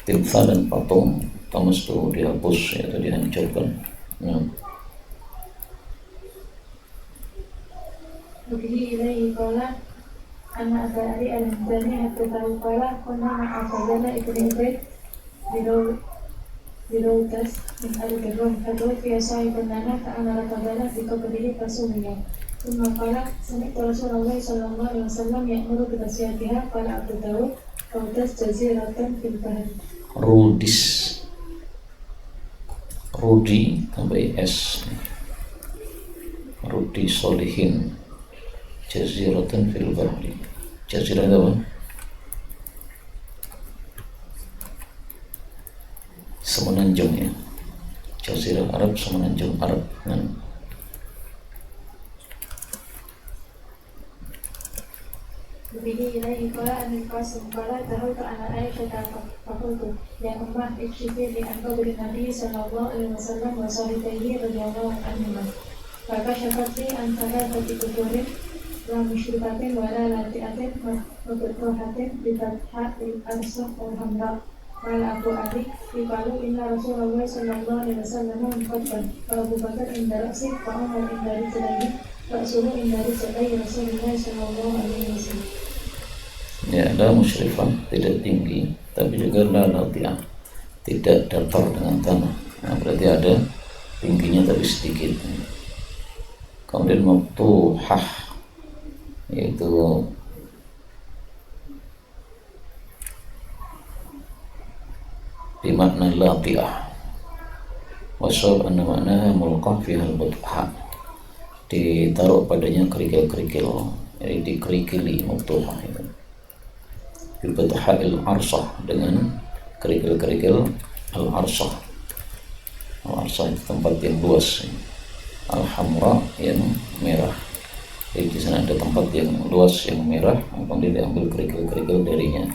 Timsah dan patung tamas itu dihapus atau dihancurkan.
Bihi ilaihi qala anna Abari al-Hamdani hatta tahu qala kunna ma'afadana ibn Ubaid Biroutas min al-Birrum fadu fi sahibun lana fa'amara qadana fi qabrihi fasumiya. Thumma qala sami'tu Rasulullah sallallahu alaihi wasallam ya'muru bi tasyatiha qala Abu Dawud Raudas jaziratan fil bahr.
Rudi tambah S, Rudi Solihin jaziratan fil bahri. Jazirah apa? Semenanjung ya, Jazirah Arab, semenanjung Arab.
Bihi ilaihi qala anil qasim qala dahultu ala Aisyah faqultu ya ummah ikshifi li an qabri Nabi sallallahu alaihi wasallam wa sahibaihi radhiyallahu anhuma. Fakashafat li an thalathati quburin la musyrifatin wa la lati'atin wa berkohatin bi fathil arsah wal hamra. Qala Abu Ali iqalu inna Rasulullah sallallahu alaihi wasallam mengatakan Abu Bakar inda ra'si wa Umar inda rijlaihi wa Rasulullah inda rijlaihi Rasulullah sallallahu alaihi wasallam.
Ya, ada musyrifah tidak tinggi, tapi juga la lati'ah, tidak datar dengan tanah. Nah, berarti ada tingginya tapi sedikit. Kemudian maftuhah, yaitu bimakna lati'ah. Wasab anna maknaha mulqah fiha al-butha, ditaruh padanya kerikil-kerikil, jadi dikerikili maftuhah itu. Butha al-arsah, dengan kerikil-kerikil al-arsah. Al-arsah itu tempat yang luas. Al-hamra yang merah. Jadi di sana ada tempat yang luas yang merah, kemudian diambil kerikil-kerikil darinya.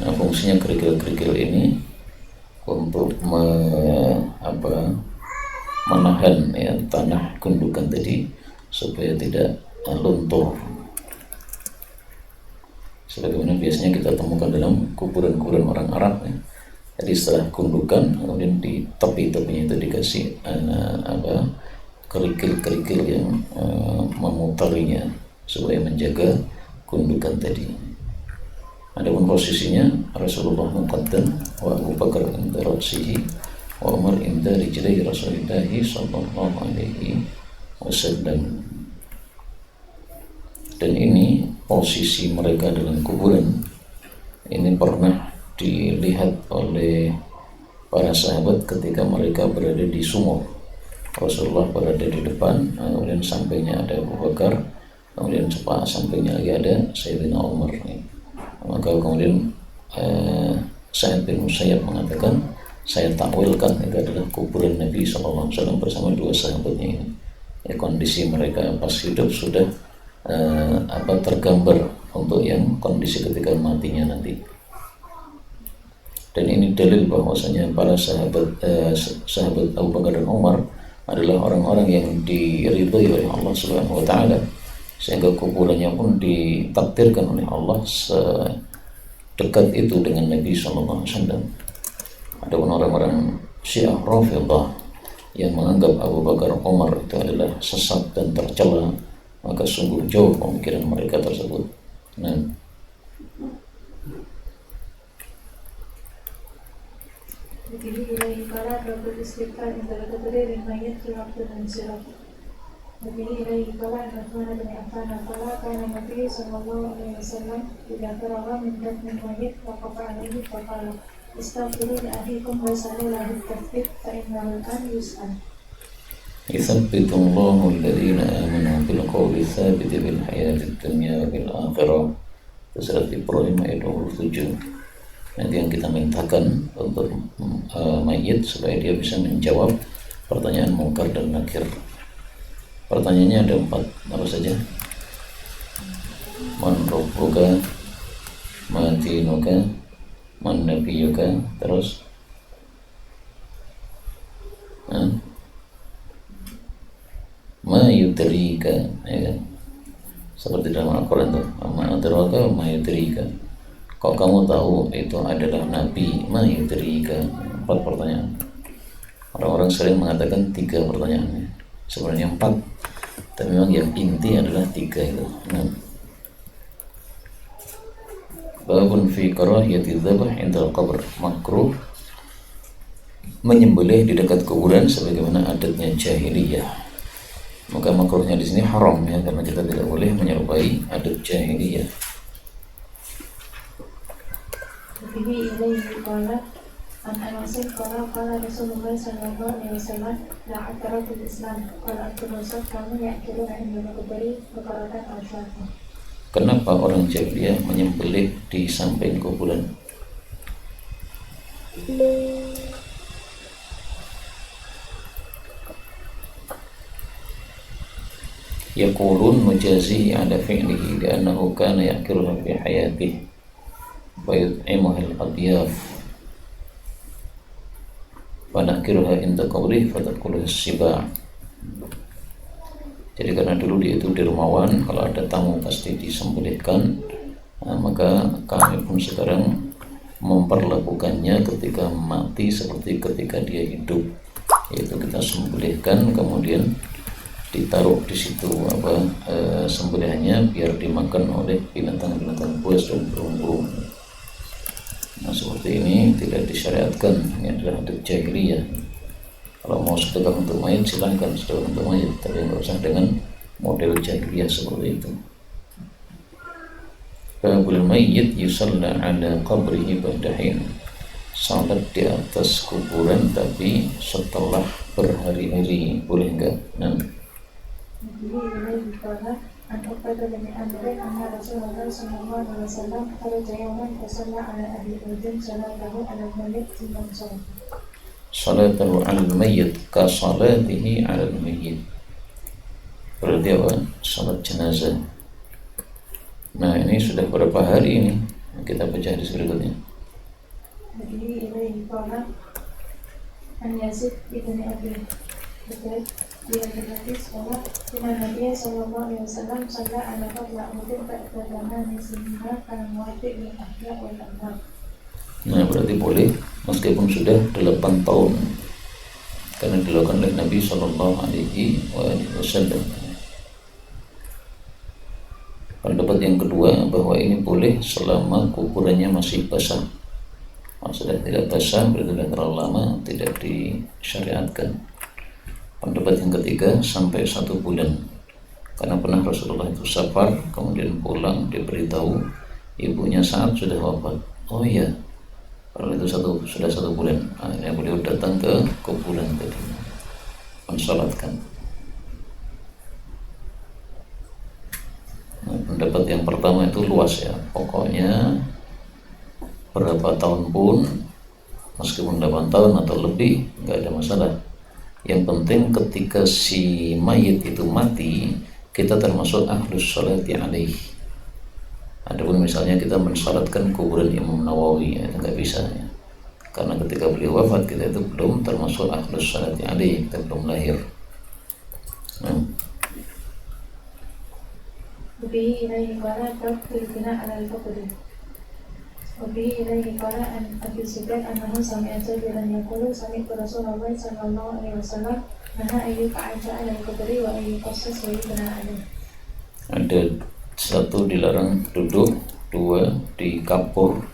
Nah, fungsinya kerikil-kerikil ini untuk menahan ya, tanah gundukan tadi supaya tidak luntur. Sebagaimana biasanya kita temukan dalam kuburan-kuburan orang Arab ya. Jadi setelah gundukan kemudian di tepi-tepinya itu dikasih kerikil-kerikil yang memutarinya supaya menjaga gundukan tadi. Adapun posisinya Rasulullah muqaddam wa Abu Bakar inda ra'sihi wa Umar inda rijlai Rasulullah sallallahu alaihi wasallam. Dan ini posisi mereka dalam kuburan ini pernah dilihat oleh para sahabat ketika mereka berada di sumur. Rasulullah berada di depan, kemudian sampingnya ada Abu Bakar, kemudian sampingnya lagi ada Sayyidina Umar. Maka kemudian Sa'id bin Musayyab mengatakan, saya takwilkan itu adalah kuburan Nabi SAW bersama dua sahabatnya ini. Ya, kondisi mereka pas hidup sudah tergambar untuk yang kondisi ketika matinya nanti. Dan ini dalil bahwasanya para sahabat Abu Bakar dan Umar adalah orang-orang yang diridhai oleh Allah Subhanahu wa taala, sehingga kuburannya pun ditakdirkan oleh Allah sedekat itu dengan Nabi sallallahu alaihi wasallam. Ada orang-orang Syiah Rafidhah yang menganggap Abu Bakar Umar itu adalah sesat dan tercela, maka sungguh jauh pemikiran mereka tersebut. Nah,
وفيه إليه قال باب الاستغفار عند تقرير الميت في وقت الانصراف. وفيه إليه قال عن عثمان بن عفان قال كان النبي صلى الله عليه وسلم إذا فرغ من دفن الميت وقف عليه فقال استغفروا لأخيكم واسألوا له التثبيت فإنه الآن يسأل.
يثبت الله الذين آمنوا بالقول الثابت في الحياة الدنيا وفي الآخرة. Surat Ibrahim ayat 27. Nanti yang kita mintakan untuk mayit supaya dia bisa menjawab pertanyaan mungkar dan nakir. Pertanyaannya ada 4, apa saja? Man rabbuka, ma dinuka, man nabiyuka, terus ma yudrika, ya kan? Seperti dalam Al-Quran tuh, ma adraka ma yudrika. Kalau kamu tahu itu adalah Nabi, ma yudrika. 4 pertanyaan. Orang-orang sering mengatakan 3 pertanyaannya, sebenarnya 4, tapi memang yang inti adalah 3 itu. Babun fi karahiyati dzabh inda al-qabr, makruh menyembelih di dekat kuburan sebagaimana adatnya jahiliyah. Maka makruhnya di sini haram ya, karena kita tidak boleh menyerupai adat jahiliyah.
وفيه إليه قال عن أنس قال قال رسول الله صلى الله عليه وسلم لا عثرة في الإسلام قال عبد الرزاق كانوا يأكلون عند المقبر بقرة أو شاة.
Kenapa orang jahiliyah menyembelih di samping kuburan? Yaqulun mujazi ala fi'lihi li'annahu kana ya'kiluha fi hayatihi wa yut'imuha al-adyaf wa nakiruha inda qabrihi fatakuluha as-siba'. Jadi karena dulu dia itu dermawan, kalau ada tamu pasti disembelihkan. Maka kami pun sekarang memperlakukannya ketika mati seperti ketika dia hidup, yaitu kita sembelihkan kemudian ditaruh di situ sembelihannya biar dimakan oleh binatang-binatang buas dan burung-burung. Nah, seperti ini tidak disyariatkan, ini adalah adat jahiliyah. Kalau mau sedekah untuk mayat silahkan sedekah untuk mayat, tapi nggak usah dengan model jahiliyah seperti itu. Babul mayyit yusalla ala qabrihi ba'da hin. Salat di atas kuburan tapi setelah berhari-hari, boleh enggak? Nah,
عن عقبة بن عامر أن رسول الله صلى الله عليه وسلم خرج يوما فصلى على أهل الأردن صلاته على الميت ثم انصرف.
salatahu alal mayyit ka salatihi alal mayyit. Berarti apa? Salat jenazah. Nah, ini sudah berapa hari ini? Kita baca hadis berikutnya.
Jadi ini qala an Yazid ibn Abi Bakr dia berkata bahwa Nabi sallallahu alaihi wasallam salla ala qabla Uhud ba'da nisbah kana muwafiq bil ahya wal amwat.
Nah, berarti boleh meskipun sudah 8 tahun karena dilakukan oleh Nabi sallallahu alaihi wasallam. Pendapat yang kedua bahwa ini boleh selama kuburannya masih basah. Sudah tidak basah berarti sudah terlalu lama, tidak disyariatkan. Pendapat yang ketiga sampai 1 bulan. karena pernah Rasulullah itu safar, kemudian pulang diberitahu ibunya Sa'ad sudah wafat. Oh iya, padahal itu sudah 1 bulan. Akhirnya beliau datang ke kuburan tadi, mensalatkan. Nah, pendapat yang pertama itu luas ya, pokoknya berapa tahun pun, meskipun 8 tahun atau lebih, nggak ada masalah. Yang penting ketika si mayit itu mati, kita termasuk ahlus sholati alaih. Adapun misalnya kita mensalatkan kuburan Imam Nawawi, itu nggak bisa ya. Karena ketika beliau wafat, kita itu belum termasuk ahlus sholati alaih, kita belum lahir.
وبه إليه قال ترك البناء على الفقد وبه إليه قال عن أبي سفيان أنه سمع جابرا يقول سمعت رسول الله صلى الله عليه وسلم نهى أن يقعد على القبر وأن يقصص ويبنى عليه.
Ada 1 dilarang duduk, 2 di kapur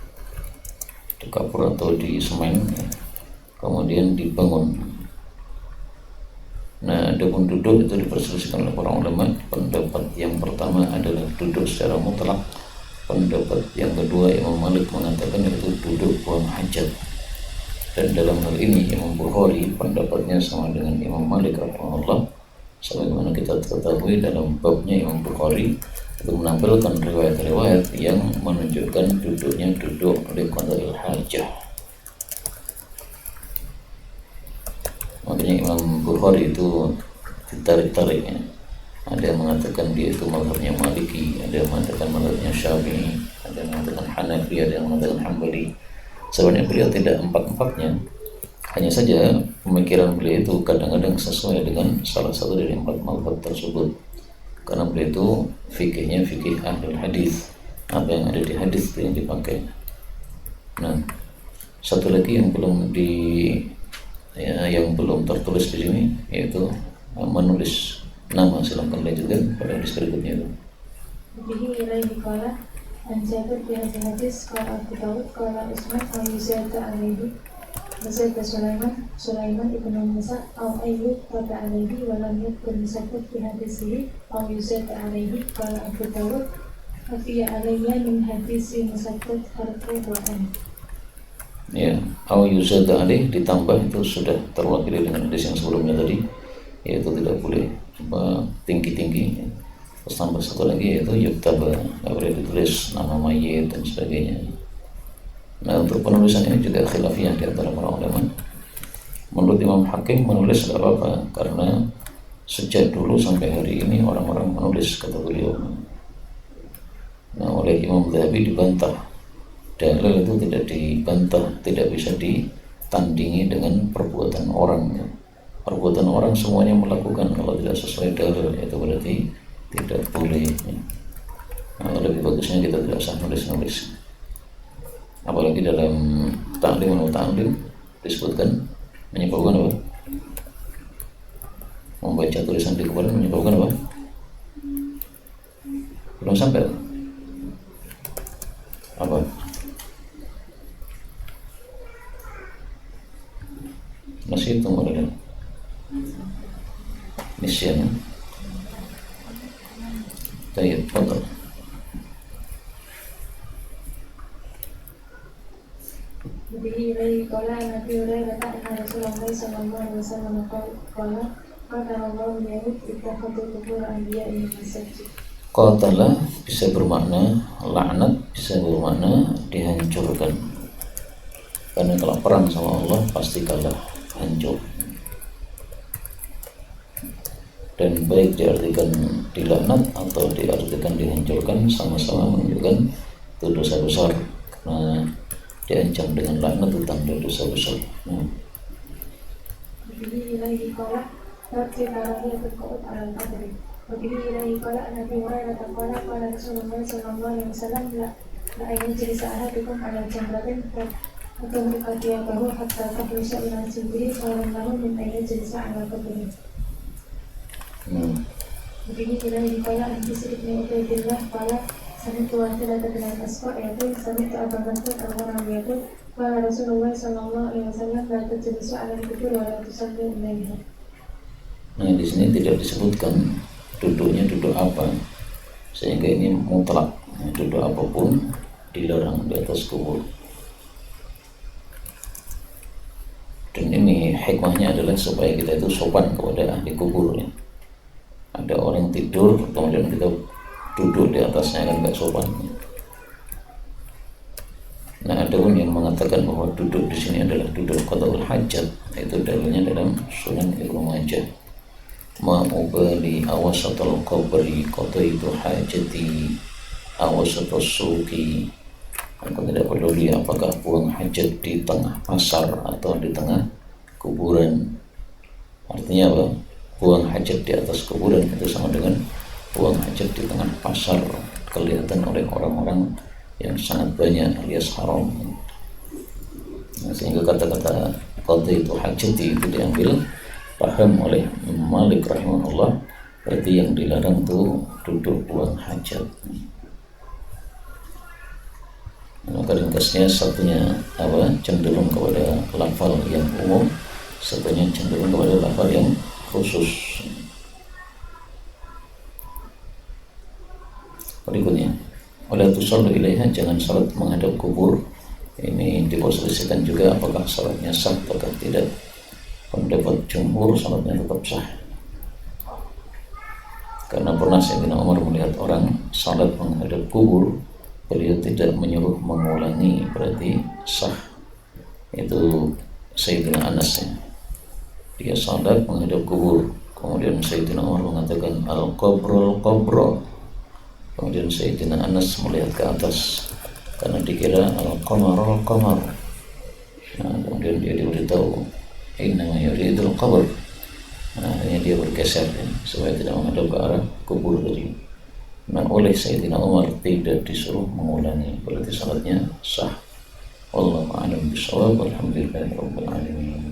atau di semen, kemudian dibangun. Nah, adapun duduk itu diperselisihkan oleh para ulama. Pendapat yang pertama adalah duduk secara mutlak. Pendapat yang kedua, Imam Malik mengatakan itu duduk buang hajat. Dan dalam hal ini Imam Bukhari pendapatnya sama dengan Imam Malik rahimahullah. Sebagaimana kita ketahui dalam babnya Imam Bukhari itu menampilkan riwayat-riwayat yang menunjukkan duduknya duduk liqada'il hajah. Makanya Imam Bukhari itu ditarik-tarik ya. Ada yang mengatakan dia itu mazhabnya Maliki, ada yang mengatakan mazhabnya Syafi'i, ada yang mengatakan Hanafi, ada yang mengatakan Hambali. Sebenarnya beliau tidak empat-empatnya, hanya saja pemikiran beliau itu kadang-kadang sesuai dengan salah satu dari 4 mazhab tersebut. Karena beliau itu fikihnya fikih ahlul hadis, apa yang ada di hadis itu yang dipakai. Nah, satu lagi yang belum tertulis di sini yaitu menulis nama. Silahkan lanjutkan pada hadis berikutnya itu.
Bihi ilaihi qala an Jabir bin hadis qala Abu Dawud qala Usman aw yuzada alaihi Zada Sulaiman ibn Musa aw Ayyub qala alaihi wa lam yakun musaddad bi hadisihi aw yuzada alaihi qala Abu Dawud afiya alayya min hadisi musaddad harfu wa an.
Ya, aw yuzada alaih ditambah itu sudah terwakili dengan hadis yang sebelumnya tadi, yaitu tidak boleh tinggi-tinggi. Terus tambah satu lagi yaitu yuktaba, nggak boleh ditulis nama mayit dan sebagainya. Nah, untuk penulisan ini juga khilafiyah di antara para ulama. Menurut Imam Hakim menulis tidak apa-apa, karena sejak dulu sampai hari ini orang-orang menulis, kata beliau. Nah, oleh Imam Dzahabi dibantah. Dalil itu tidak dibantah, tidak bisa ditandingi dengan perbuatan orang. Perbuatan orang semuanya melakukan, kalau tidak sesuai dalil itu berarti tidak boleh. Nah, lebih bagusnya kita tidak usah nulis-nulis. Apalagi dalam ta'lim atau ta'lim disebutkan menyebabkan apa? Membaca tulisan di kuburan menyebabkan apa? Belum sampai apa? Masih tunggu dulu. Nisyan. Baik, foto.
Bihi ilaihi qala Nabi Hurairah anna Rasulullah sallallahu alaihi wasallam qala Allahu yahud ittakhadhu qubur anbiya'i masajid.
Qatala bisa bermakna laknat, bisa bermakna dihancurkan. Karena kalau perang sama Allah pasti kalah, hancur. Dan baik diartikan dilaknat atau diartikan dihancurkan, sama-sama menunjukkan itu dosa besar, karena diancam dengan laknat itu tanda dosa besar.
Bihi ilaihi qala tarki karahiyatul qu'ud 'ala al-qabri. Wa bihi ilaihi qala Nabi Hurairah qala Rasulullah sallallahu alaihi wasallam la yajlisa ahadukum 'ala jamratin atau berkatiyabahu hatta tahlusa ila sibri salam lahu min yajlisa 'ala qabri. Bihi ilaihi qala Bisri bin Ubaidillah qala sami'tu Wasilata bin al-Asqa yaqul sami'tu Abu Bakr al-Ghanawi yaqul qala Rasulullah sallallahu alaihi wasallam la tajlisu 'ala al-qubur wa la tusallu ilaiha.
Nah, di sini tidak disebutkan duduknya duduk apa, sehingga ini mutlak, duduk apapun dilarang di atas kubur. Dan ini hikmahnya adalah supaya kita itu sopan kepada ahli kubur ya. Ada orang tidur kemudian kita duduk di atasnya, kan gak sopan. Nah, ada pun yang mengatakan bahwa duduk di sini adalah duduk qadaul hajat, itu dalilnya dalam Sunan Ibnu Majah. Ma ubali awasatul qabri qadaitu hajati awasatus suqi. Aku tidak peduli apakah buang hajat di tengah pasar atau di tengah kuburan. Artinya apa? Buang hajat di atas kuburan itu sama dengan buang hajat di tengah pasar, kelihatan oleh orang-orang yang sangat banyak alias haram. Nah, sehingga kata-kata qadaitu hajati itu diambil paham oleh Malik rahimahullah, berarti yang dilarang itu duduk buang hajat. Maka ringkasnya, satunya cenderung kepada lafal yang umum, satunya cenderung kepada lafal yang khusus. Berikutnya, wala tusallu ilaiha, jangan salat menghadap kubur. Ini diperselisihkan juga apakah salatnya sah atau tidak. Pendapat jumhur salatnya tetap sah, karena pernah Sayyidina Umar melihat orang salat menghadap kubur, beliau tidak menyuruh mengulangi, berarti sah. Itu Sayyidina Anas ya. Dia salat menghadap kubur, kemudian Sayyidina Umar mengatakan al-qabru al-qabru. Kemudian Sayyidina Anas melihat ke atas karena dikira al-qamar al-qamar. Nah, kemudian dia diberitahu innama yuridul qabr. Nah, akhirnya dia bergeser ya, supaya tidak menghadap ke arah kubur tadi. Nah, oleh Sayyidina Umar tidak disuruh mengulangi, berarti salatnya sah. Wallahu a'lam bishawab. Alhamdulillahirabbil alamin.